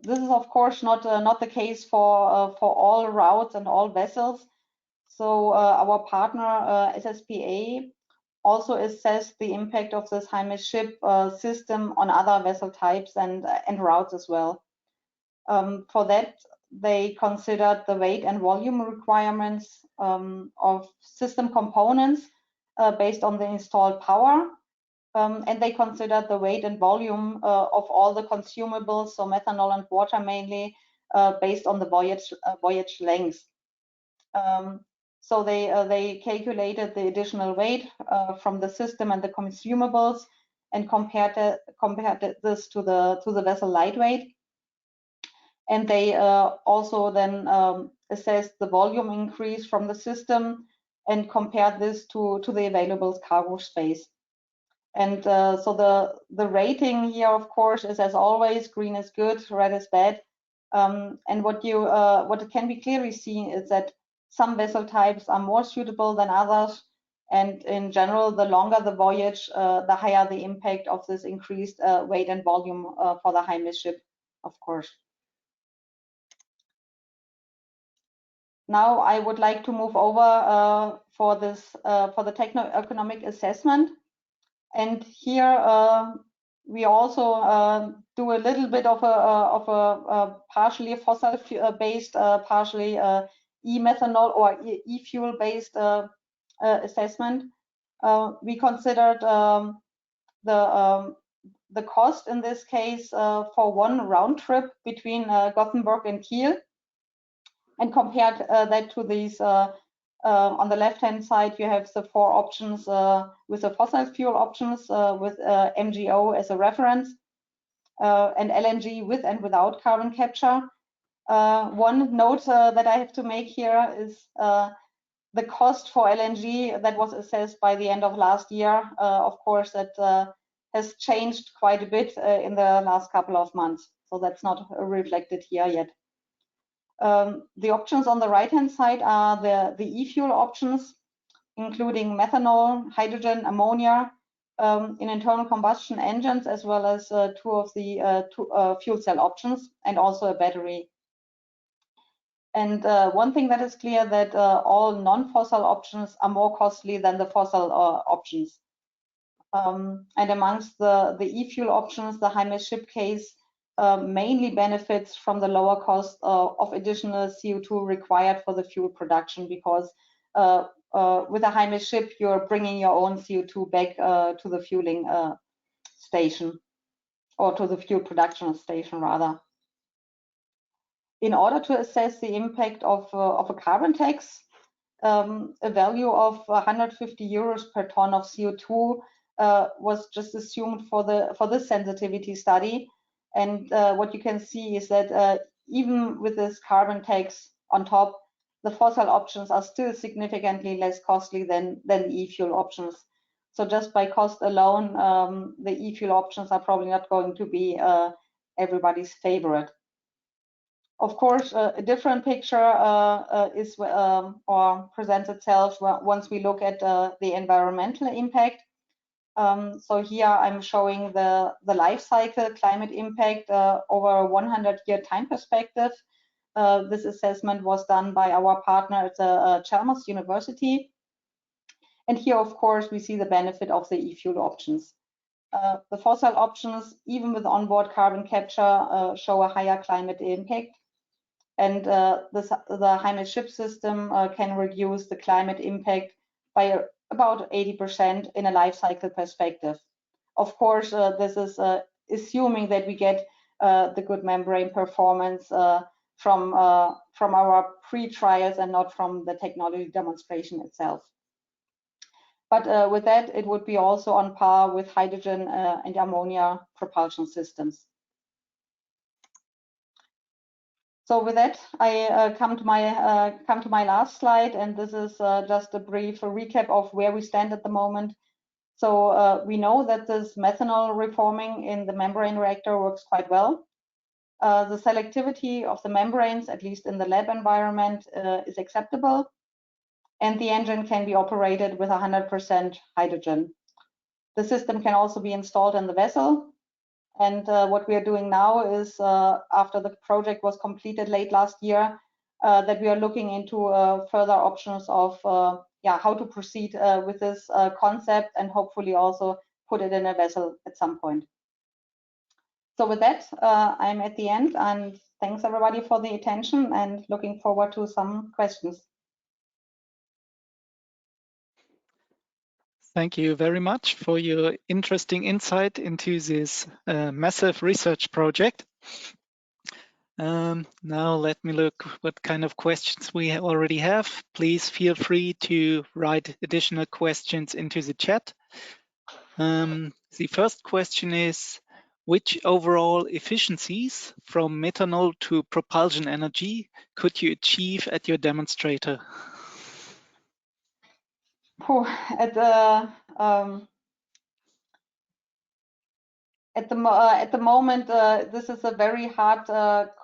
This is, of course, not the case for all routes and all vessels. So our partner SSPA also assessed the impact of this HIMAC ship system on other vessel types and routes as well. For that, they considered the weight and volume requirements of system components based on the installed power. And they considered the weight and volume of all the consumables, so methanol and water mainly, based on the voyage length. So they calculated the additional weight from the system and the consumables and compared this to the vessel light weight. And they also then assessed the volume increase from the system and compared this to the available cargo space. And so the rating here, of course, is as always, green is good, red is bad. And what can be clearly seen is that some vessel types are more suitable than others. And in general, the longer the voyage, the higher the impact of this increased weight and volume for the HIMAC ship, of course. Now I would like to move over for the techno-economic assessment. And here we also do a little bit of a partially fossil-based, partially e-methanol or e-fuel-based assessment. We considered the cost in this case for one round trip between Gothenburg and Kiel, and compared that to these. On the left-hand side, you have the 4 options with the fossil fuel options with MGO as a reference, and LNG with and without carbon capture. One note that I have to make here is the cost for LNG that was assessed by the end of last year. Of course, that has changed quite a bit in the last couple of months, so that's not reflected here yet. The options on the right-hand side are the e-fuel options, including methanol, hydrogen, ammonia in internal combustion engines, as well as 2 of the fuel cell options, and also a battery. And one thing that is clear that all non-fossil options are more costly than the fossil options. And amongst the e-fuel options, the HIMAC ship case mainly benefits from the lower cost of additional CO2 required for the fuel production, because with a HIMAC ship, you're bringing your own CO2 back to the fueling station, or to the fuel production station rather. In order to assess the impact of a carbon tax, a value of 150 euros per ton of CO2 was just assumed for this sensitivity study. And what you can see is that even with this carbon tax on top, the fossil options are still significantly less costly than the e-fuel options. So just by cost alone, the e-fuel options are probably not going to be everybody's favorite. Of course, a different picture is or presents itself once we look at the environmental impact. So here I'm showing the life cycle climate impact over a 100-year time perspective. This assessment was done by our partner at the Chalmers University. And here, of course, we see the benefit of the e-fuel options. The fossil options, even with onboard carbon capture, show a higher climate impact. And the HIMAC ship system can reduce the climate impact by about 80% in a life cycle perspective. Of course, this is assuming that we get the good membrane performance from our pre-trials and not from the technology demonstration itself. But with that, it would be also on par with hydrogen and ammonia propulsion systems. So with that, I come to my last slide, and this is just a brief recap of where we stand at the moment. So we know that this methanol reforming in the membrane reactor works quite well. The selectivity of the membranes, at least in the lab environment, is acceptable, and the engine can be operated with 100% hydrogen. The system can also be installed in the vessel. And what we are doing now is, after the project was completed late last year, that we are looking into further options of how to proceed with this concept, and hopefully also put it in a vessel at some point. So with that, I'm at the end, and thanks everybody for the attention, and looking forward to some questions. Thank you very much for your interesting insight into this massive research project. Now let me look what kind of questions we already have. Please feel free to write additional questions into the chat. The first question is, which overall efficiencies from methanol to propulsion energy could you achieve at your demonstrator? At the moment, this is a very hard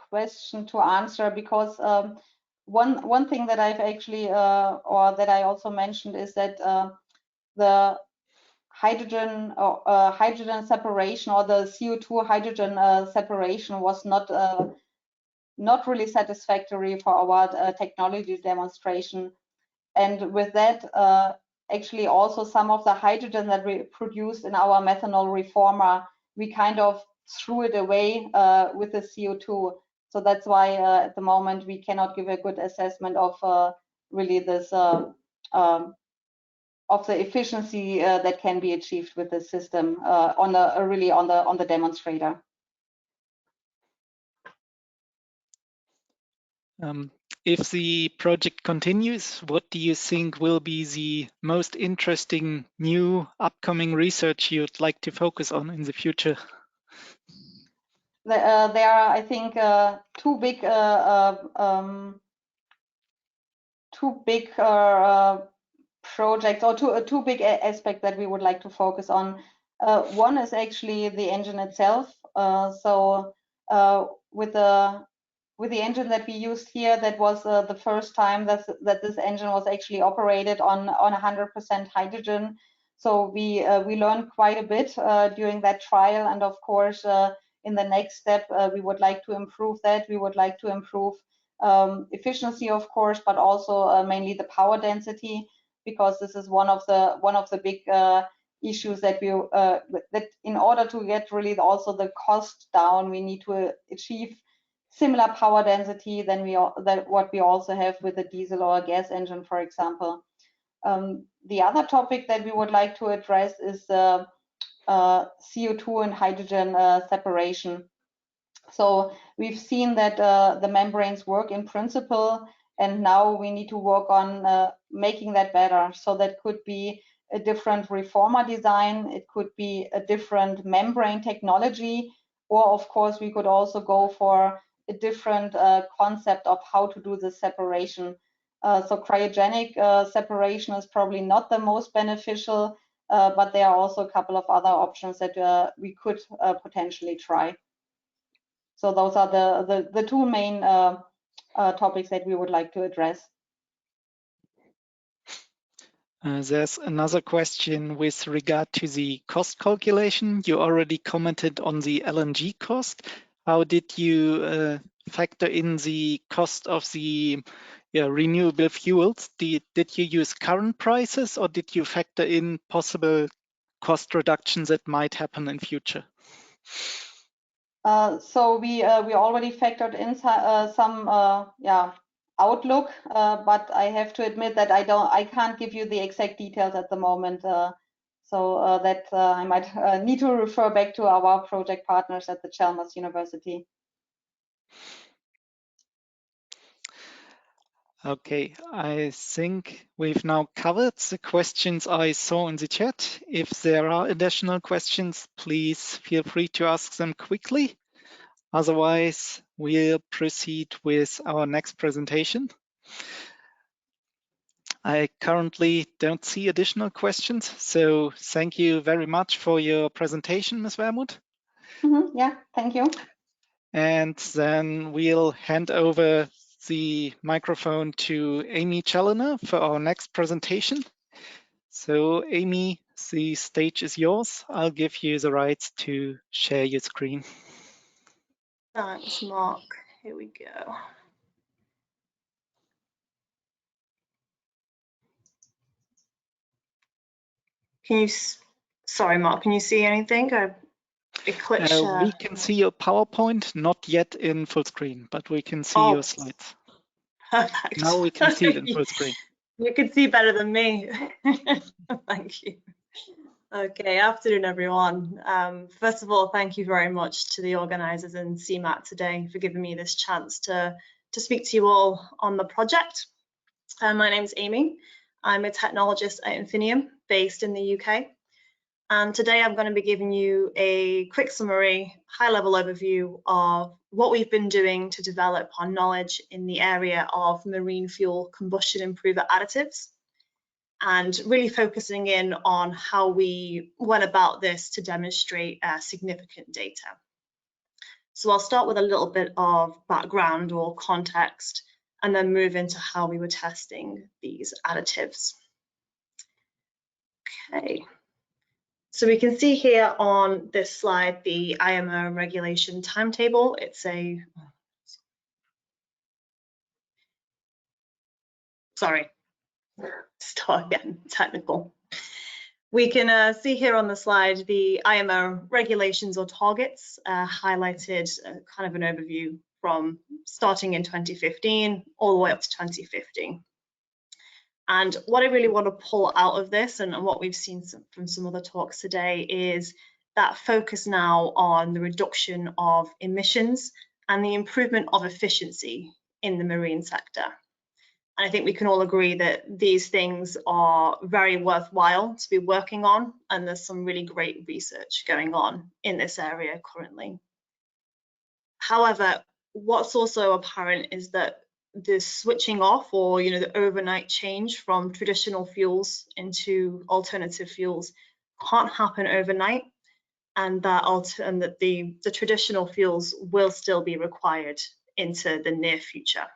question to answer, because one thing that I've actually or that I also mentioned is that the hydrogen separation, or the CO2 hydrogen separation, was not really satisfactory for our technology demonstration. And with that, actually also some of the hydrogen that we produced in our methanol reformer, we kind of threw it away with the CO2. So that's why at the moment we cannot give a good assessment of really this of the efficiency that can be achieved with the system on the demonstrator. If the project continues, what do you think will be the most interesting new upcoming research you'd like to focus on in the future? There are, I think, two big projects, or two big aspects that we would like to focus on. One is actually the engine itself. With the engine that we used here, that was the first time that this engine was actually operated on 100% hydrogen. So we learned quite a bit during that trial, and of course, in the next step, we would like to improve that. We would like to improve efficiency, of course, but also mainly the power density, because this is one of the big issues that we that in order to get really also the cost down, we need to achieve similar power density than what we also have with a diesel or a gas engine, for example. The other topic that we would like to address is CO2 and hydrogen separation. So we've seen that the membranes work in principle, and now we need to work on making that better. So that could be a different reformer design, it could be a different membrane technology, or of course we could also go for a different concept of how to do the separation. So cryogenic separation is probably not the most beneficial, but there are also a couple of other options that we could potentially try. So those are the two main topics that we would like to address. There's another question with regard to the cost calculation. You already commented on the LNG cost. How did you factor in the cost of the renewable fuels? Did you use current prices, or did you factor in possible cost reductions that might happen in future? So we already factored in some outlook, but I have to admit that I can't give you the exact details at the moment. So that I might need to refer back to our project partners at the Chalmers University. Okay, I think we've now covered the questions I saw in the chat. If there are additional questions, please feel free to ask them quickly. Otherwise, we'll proceed with our next presentation. I currently don't see additional questions, so thank you very much for your presentation, Ms. Wermuth. Yeah, thank you. And then we'll hand over the microphone to Amy Challoner for our next presentation. So Amy, the stage is yours. I'll give you the rights to share your screen. Thanks, Mark. Here we go. Can you, sorry, Mark, can you see anything? We can see your PowerPoint, not yet in full screen, but we can see your slides. Perfect. Now we can see it in full screen. You can see better than me. Thank you. Okay, afternoon, everyone. First of all, thank you very much to the organisers and CIMAC today for giving me this chance to speak to you all on the project. My name's Amy. I'm a technologist at Infinium, based in the UK. And today I'm going to be giving you a quick summary, high-level overview of what we've been doing to develop our knowledge in the area of marine fuel combustion improver additives, and really focusing in on how we went about this to demonstrate significant data. So I'll start with a little bit of background or context, and then move into how we were testing these additives. Okay. So we can see here on this slide the IMO regulation timetable. It's a, sorry, start again, technical. We can see here on the slide the IMO regulations or targets highlighted, kind of an overview from starting in 2015 all the way up to 2050. And what I really want to pull out of this, and what we've seen from some other talks today, is that focus now on the reduction of emissions and the improvement of efficiency in the marine sector. And I think we can all agree that these things are very worthwhile to be working on, and there's some really great research going on in this area currently. However, what's also apparent is that this switching off, or the overnight change from traditional fuels into alternative fuels, can't happen overnight, and that the traditional fuels will still be required into the near future.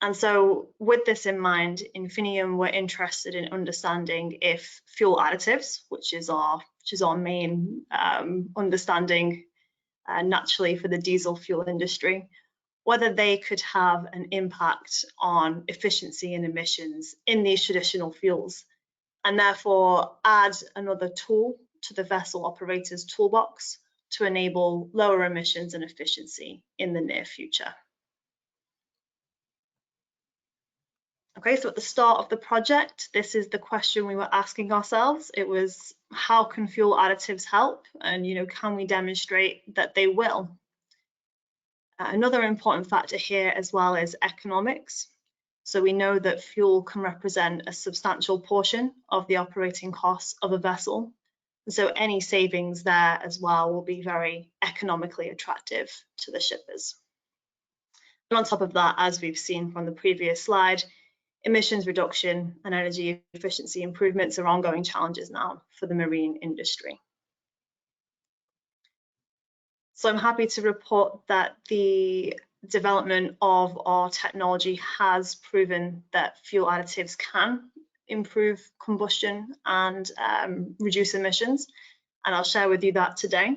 And so with this in mind, Infinium were interested in understanding if fuel additives, which is our main understanding naturally for the diesel fuel industry, whether they could have an impact on efficiency and emissions in these traditional fuels, and therefore add another tool to the vessel operator's toolbox to enable lower emissions and efficiency in the near future. Okay, so at the start of the project, this is the question we were asking ourselves. It was, how can fuel additives help? And can we demonstrate that they will? Another important factor here as well is economics. So we know that fuel can represent a substantial portion of the operating costs of a vessel. And so any savings there as well will be very economically attractive to the shippers. And on top of that, as we've seen from the previous slide, emissions reduction and energy efficiency improvements are ongoing challenges now for the marine industry. So I'm happy to report that the development of our technology has proven that fuel additives can improve combustion and reduce emissions, and I'll share with you that today.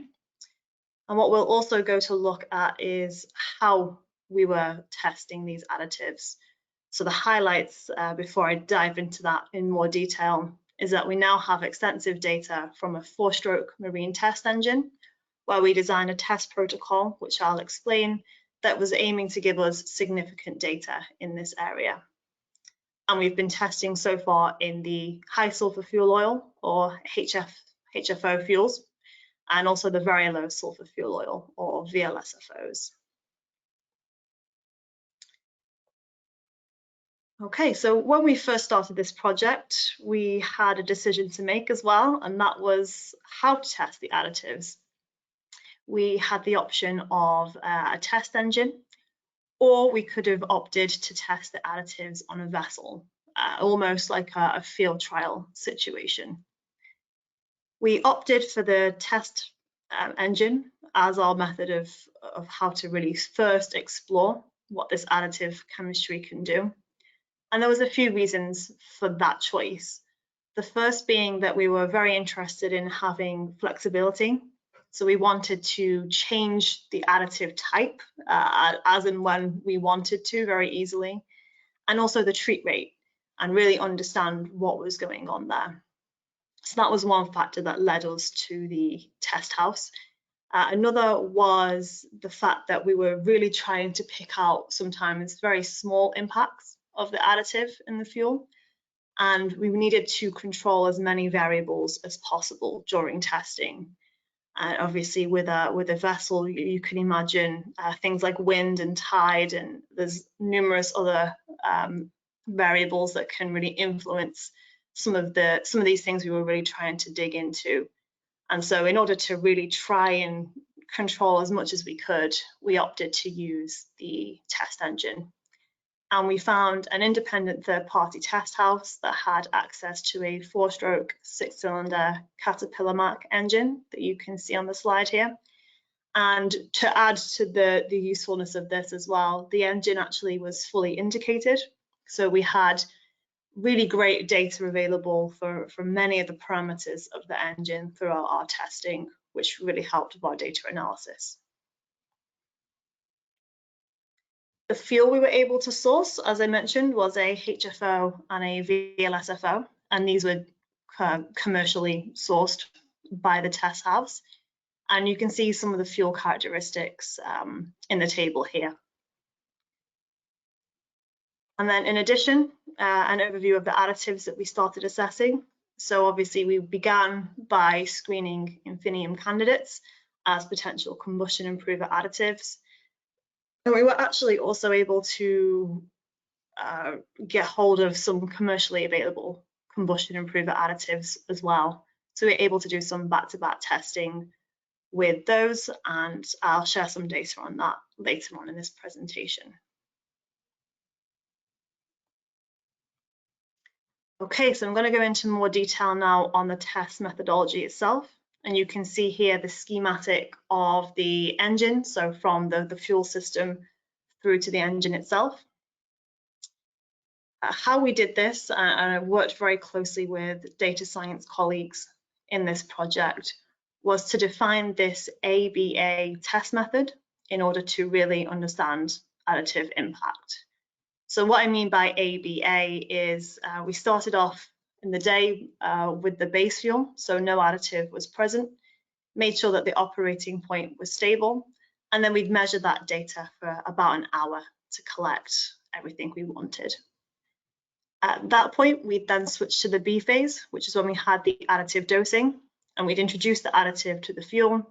And what we'll also go to look at is how we were testing these additives. So the highlights, before I dive into that in more detail, is that we now have extensive data from a 4-stroke marine test engine, where we designed a test protocol, which I'll explain, that was aiming to give us significant data in this area. And we've been testing so far in the high sulfur fuel oil, or HFO fuels, and also the very low sulfur fuel oil, or VLSFOs. Okay, so when we first started this project, we had a decision to make as well, and that was how to test the additives. we had the option of a test engine, or we could have opted to test the additives on a vessel, almost like a field trial situation. We opted for the test engine as our method of how to really first explore what this additive chemistry can do. And there was a few reasons for that choice. The first being that we were very interested in having flexibility. So we wanted to change the additive type as and when we wanted to very easily, and also the treat rate, and really understand what was going on there. So that was one factor that led us to the test house. Another was the fact that we were really trying to pick out sometimes very small impacts of the additive in the fuel, and we needed to control as many variables as possible during testing. And obviously with a vessel, you can imagine things like wind and tide, and there's numerous other variables that can really influence some of these things we were really trying to dig into. And so in order to really try and control as much as we could, we opted to use the test engine. And we found an independent third-party test house that had access to a 4-stroke 6-cylinder Caterpillar Mac engine that you can see on the slide here. And to add to the usefulness of this as well, the engine actually was fully indicated. So we had really great data available for many of the parameters of the engine throughout our testing, which really helped with our data analysis. The fuel we were able to source, as I mentioned, was a HFO and a VLSFO, and these were commercially sourced by the test house. And you can see some of the fuel characteristics in the table here. And then in addition, an overview of the additives that we started assessing. So obviously we began by screening Infinium candidates as potential combustion improver additives. And we were actually also able to get hold of some commercially available combustion improver additives as well. So we're able to do some back-to-back testing with those, and I'll share some data on that later on in this presentation. Okay, so I'm going to go into more detail now on the test methodology itself. And you can see here the schematic of the engine, so from the fuel system through to the engine itself. How we did this, and I worked very closely with data science colleagues in this project, was to define this ABA test method in order to really understand additive impact. So what I mean by ABA is we started off in the day with the base fuel, so no additive was present, made sure that the operating point was stable, and then we'd measure that data for about an hour to collect everything we wanted. At that point, we'd then switch to the B phase, which is when we had the additive dosing, and we'd introduce the additive to the fuel.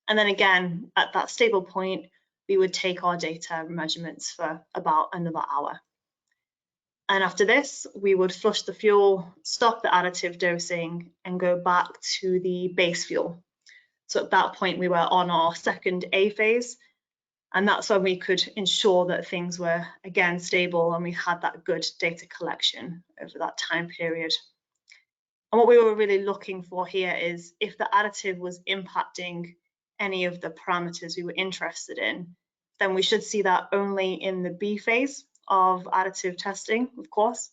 And then again, at that stable point, we would take our data measurements for about another hour. And after this, we would flush the fuel, stop the additive dosing, and go back to the base fuel. So at that point, we were on our second A phase, and that's when we could ensure that things were again stable and we had that good data collection over that time period. And what we were really looking for here is if the additive was impacting any of the parameters we were interested in, then we should see that only in the B phase of additive testing, of course,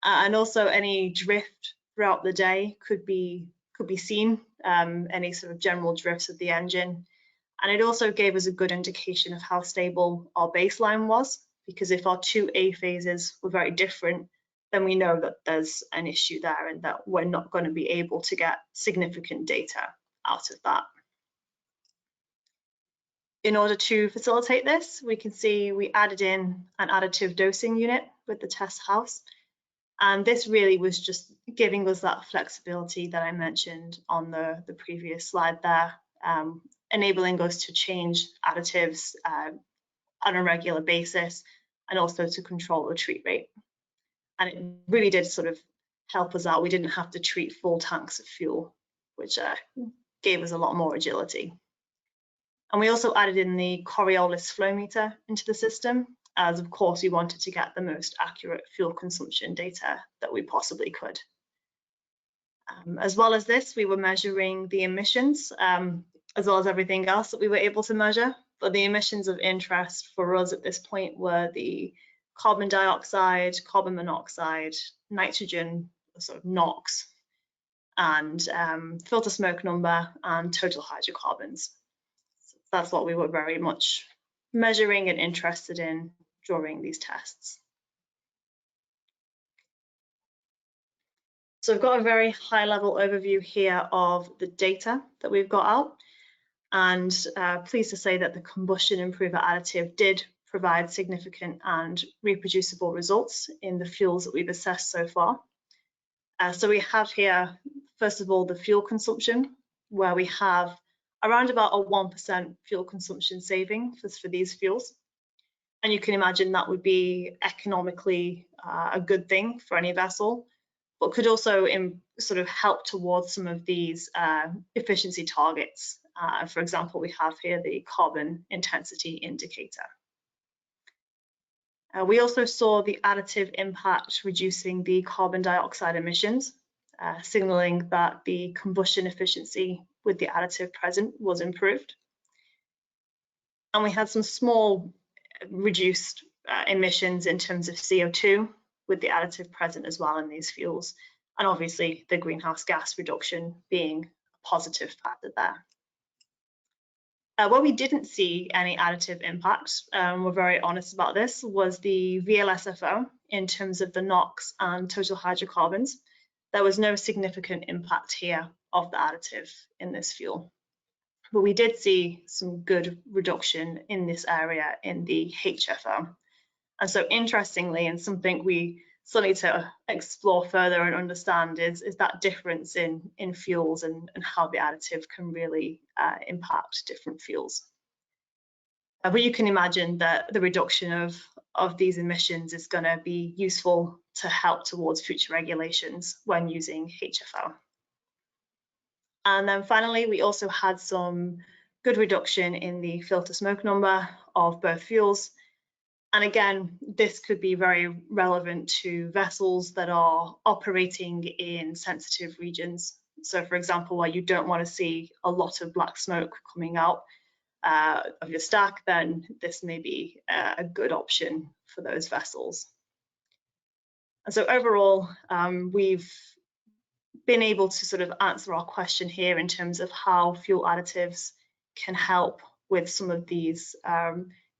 and also any drift throughout the day could be seen, any sort of general drifts of the engine. And it also gave us a good indication of how stable our baseline was, because if our two A phases were very different, then we know that there's an issue there and that we're not going to be able to get significant data out of that. In order to facilitate this, we can see we added in an additive dosing unit with the test house. And this really was just giving us that flexibility that I mentioned on the previous slide there, enabling us to change additives on a regular basis and also to control the treat rate. And it really did sort of help us out. We didn't have to treat full tanks of fuel, which gave us a lot more agility. And we also added in the Coriolis flow meter into the system, as of course we wanted to get the most accurate fuel consumption data that we possibly could. As well as this, we were measuring the emissions, as well as everything else that we were able to measure. But the emissions of interest for us at this point were the carbon dioxide, carbon monoxide, nitrogen, sort of NOx, and filter smoke number and total hydrocarbons. So that's what we were very much measuring and interested in during these tests. So I've got a very high level overview here of the data that we've got out, and pleased to say that the combustion improver additive did provide significant and reproducible results in the fuels that we've assessed so far. So we have here, first of all, the fuel consumption, where we have around about a 1% fuel consumption saving for these fuels. And you can imagine that would be economically a good thing for any vessel, but could also sort of help towards some of these efficiency targets. For example, we have here the carbon intensity indicator. We also saw the additive impact reducing the carbon dioxide emissions, signaling that the combustion efficiency with the additive present was improved. And we had some small reduced emissions in terms of CO2 with the additive present as well in these fuels, and obviously the greenhouse gas reduction being a positive factor there. Where we didn't see any additive impact, we're very honest about this, was the VLSFO in terms of the NOx and total hydrocarbons. There was no significant impact here of the additive in this fuel. But we did see some good reduction in this area in the HFO. And so interestingly, and something we still need to explore further and understand is that difference in fuels and how the additive can really impact different fuels. But you can imagine that the reduction of these emissions is going to be useful to help towards future regulations when using HFO. And then finally, we also had some good reduction in the filter smoke number of both fuels. And again, this could be very relevant to vessels that are operating in sensitive regions. So for example, where you don't want to see a lot of black smoke coming out of your stack, then this may be a good option for those vessels. And so overall, we've been able to sort of answer our question here in terms of how fuel additives can help with some of these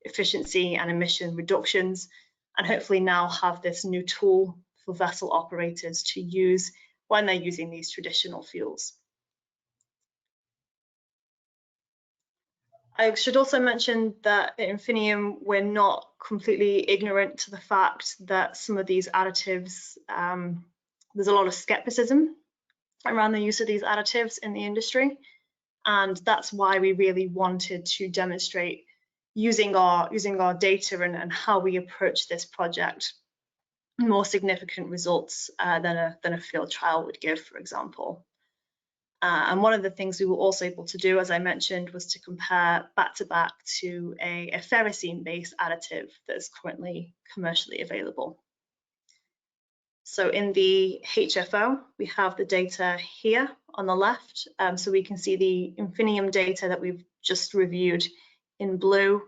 efficiency and emission reductions, and hopefully now have this new tool for vessel operators to use when they're using these traditional fuels. I should also mention that at Infinium, we're not completely ignorant to the fact that some of these additives, there's a lot of skepticism around the use of these additives in the industry. And that's why we really wanted to demonstrate using our data and how we approach this project more significant results than a field trial would give, for example. And one of the things we were also able to do, as I mentioned, was to compare back-to-back to a ferrocene-based additive that is currently commercially available. So in the HFO, we have the data here on the left. So we can see the Infinium data that we've just reviewed in blue,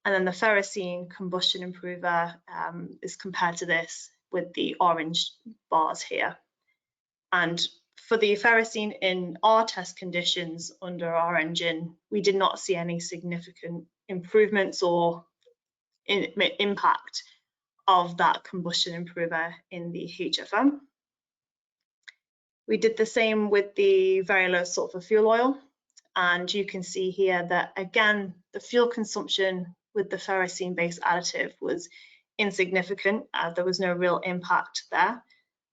and then the ferrocene combustion improver is compared to this with the orange bars here. And for the ferrocene in our test conditions under our engine, we did not see any significant improvements or impact of that combustion improver in the HFO. We did the same with the very low sulfur fuel oil, and you can see here that again the fuel consumption with the ferrocene based additive was insignificant. There was no real impact there,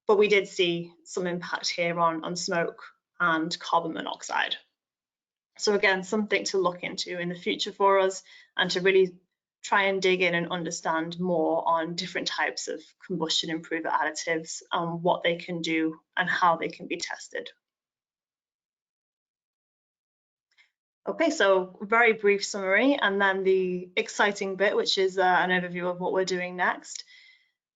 but we did see some impact here on smoke and carbon monoxide. So again, something to look into in the future for us, and to really try and dig in and understand more on different types of combustion improver additives and what they can do and how they can be tested. Okay, so very brief summary, and then the exciting bit, which is an overview of what we're doing next.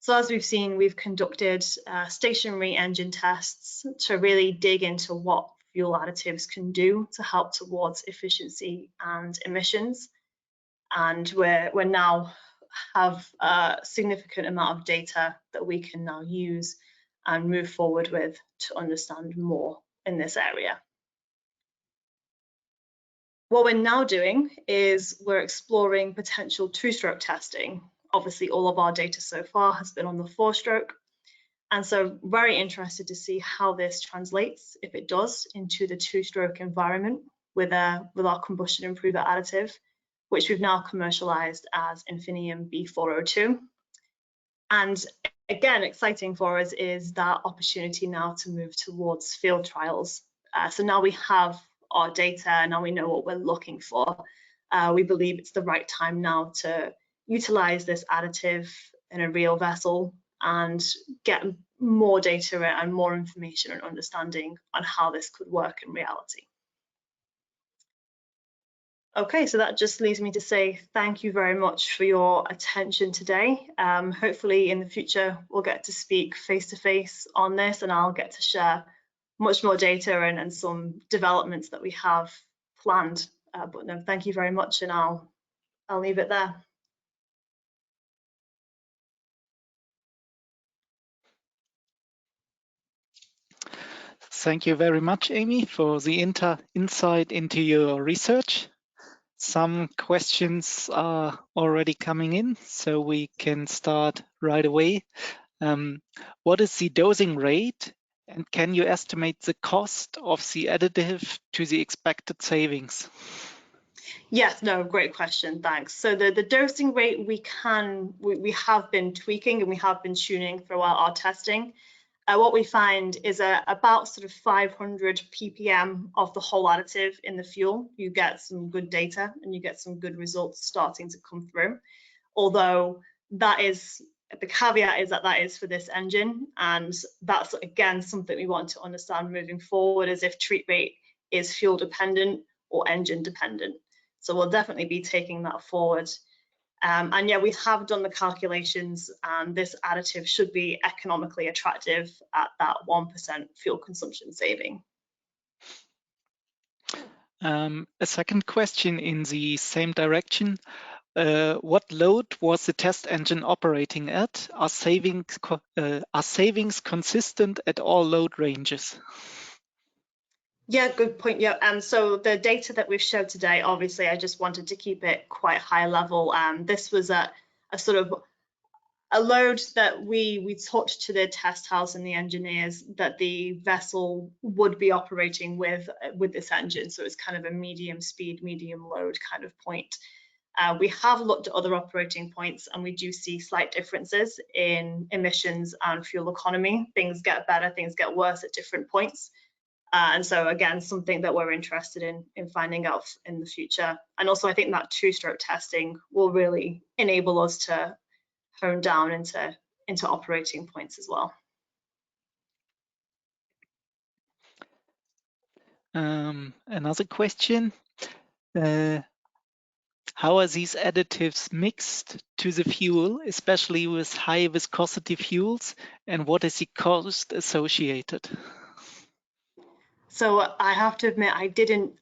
So as we've seen, we've conducted stationary engine tests to really dig into what fuel additives can do to help towards efficiency and emissions. And we're now have a significant amount of data that we can now use and move forward with to understand more in this area. What we're now doing is we're exploring potential two-stroke testing. Obviously, all of our data so far has been on the four-stroke. And so very interested to see how this translates, if it does, into the two-stroke environment with our combustion improver additive, which we've now commercialized as Infinium B402. And again, exciting for us is that opportunity now to move towards field trials. So now we have our data, now we know what we're looking for. We believe it's the right time now to utilize this additive in a real vessel and get more data and more information and understanding on how this could work in reality. Okay, so that just leaves me to say thank you very much for your attention today. Hopefully in the future we'll get to speak face-to-face on this, and I'll get to share much more data and some developments that we have planned. But no, thank you very much, and I'll leave it there. Thank you very much, Amy, for the insight into your research. Some questions are already coming in, so we can start right away. What is the dosing rate, and can you estimate the cost of the additive to the expected savings? Yes, no, great question, thanks. So the dosing rate we have been tweaking and we have been tuning throughout our testing. What we find is about sort of 500 ppm of the whole additive in the fuel. You get some good data and you get some good results starting to come through. Although that is, the caveat is that that is for this engine, and that's again something we want to understand moving forward, as if treat rate is fuel dependent or engine dependent. So we'll definitely be taking that forward. And yeah, we have done the calculations, and this additive should be economically attractive at that 1% fuel consumption saving. A second question in the same direction. What load was the test engine operating at? Are savings consistent at all load ranges? Yeah, good point. Yeah, and so the data that we've showed today, obviously, I just wanted to keep it quite high level. This was a sort of a load that we talked to the test house and the engineers that the vessel would be operating with this engine. So it's kind of a medium speed, medium load kind of point. We have looked at other operating points, and we do see slight differences in emissions and fuel economy. Things get better, things get worse at different points. And so again, something that we're interested in finding out in the future. And also I think that two-stroke testing will really enable us to hone down into operating points as well. Another question. How are these additives mixed to the fuel, especially with high viscosity fuels, and what is the cost associated? So I have to admit, I didn't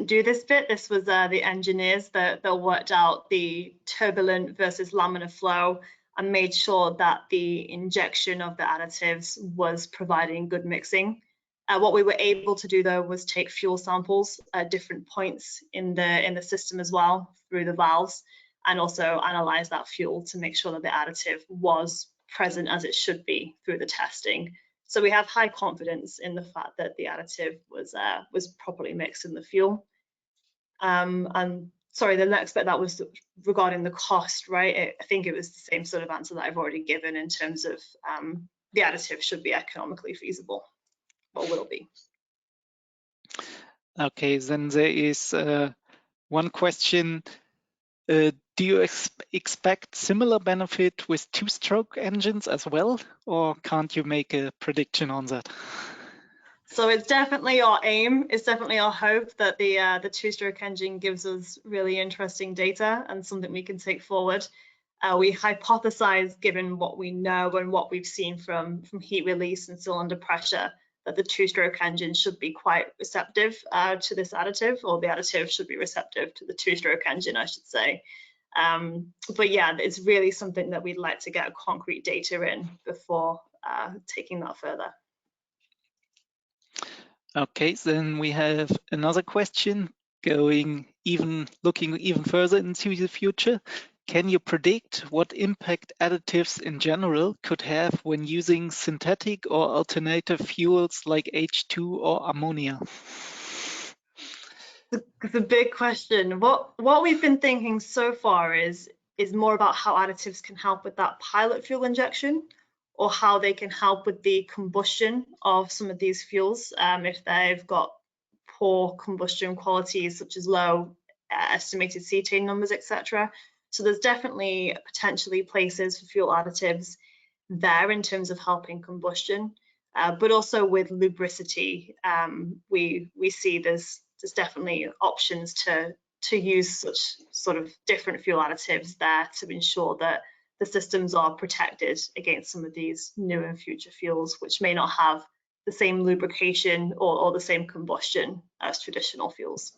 do this bit. This was the engineers that worked out the turbulent versus laminar flow and made sure that the injection of the additives was providing good mixing. What we were able to do though was take fuel samples at different points in the system as well through the valves, and also analyze that fuel to make sure that the additive was present as it should be through the testing. So we have high confidence in the fact that the additive was properly mixed in the fuel. And sorry, the next bit that was regarding the cost, right? I think it was the same sort of answer that I've already given in terms of the additive should be economically feasible, or will be. Okay, then there is one question. Do you expect similar benefit with two-stroke engines as well, or can't you make a prediction on that? So it's definitely our aim, it's definitely our hope that the two-stroke engine gives us really interesting data and something we can take forward. We hypothesize, given what we know and what we've seen from heat release and still under pressure, that the two-stroke engine should be quite receptive to this additive, or the additive should be receptive to the two-stroke engine, I should say. But yeah, it's really something that we'd like to get concrete data in before taking that further. Okay, then we have another question looking even further into the future. Can you predict what impact additives in general could have when using synthetic or alternative fuels like H2 or ammonia? It's a big question. What we've been thinking so far is more about how additives can help with that pilot fuel injection, or how they can help with the combustion of some of these fuels if they've got poor combustion qualities, such as low estimated cetane numbers, etc. So there's definitely potentially places for fuel additives there in terms of helping combustion, but also with lubricity, we see there's definitely options to use such sort of different fuel additives there to ensure that the systems are protected against some of these new and future fuels, which may not have the same lubrication or the same combustion as traditional fuels.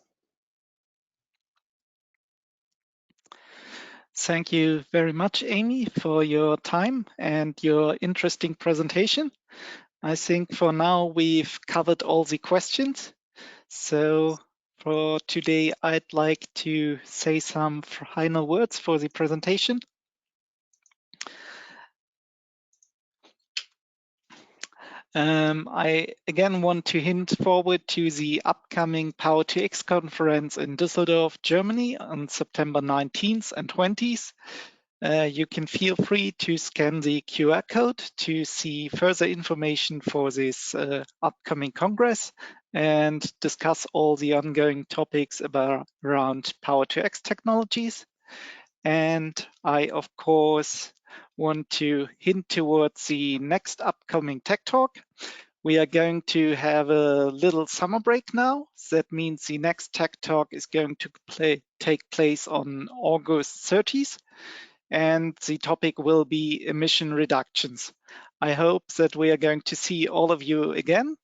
Thank you very much, Amy, for your time and your interesting presentation. I think for now we've covered all the questions. So for today, I'd like to say some final words for the presentation. I again want to hint forward to the upcoming Power2X conference in Düsseldorf, Germany on September 19th and 20th. You can feel free to scan the QR code to see further information for this upcoming Congress and discuss all the ongoing topics around Power2X technologies. And I, of course, want to hint towards the next upcoming Tech Talk. We are going to have a little summer break now. That means the next Tech Talk is going to take place on August 30th. And the topic will be emission reductions. I hope that we are going to see all of you again.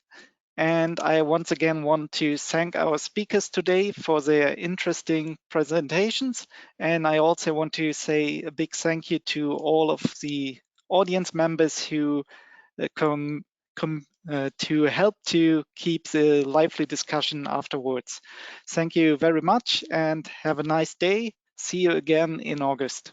And I once again want to thank our speakers today for their interesting presentations. And I also want to say a big thank you to all of the audience members who come to help to keep the lively discussion afterwards. Thank you very much and have a nice day. See you again in August.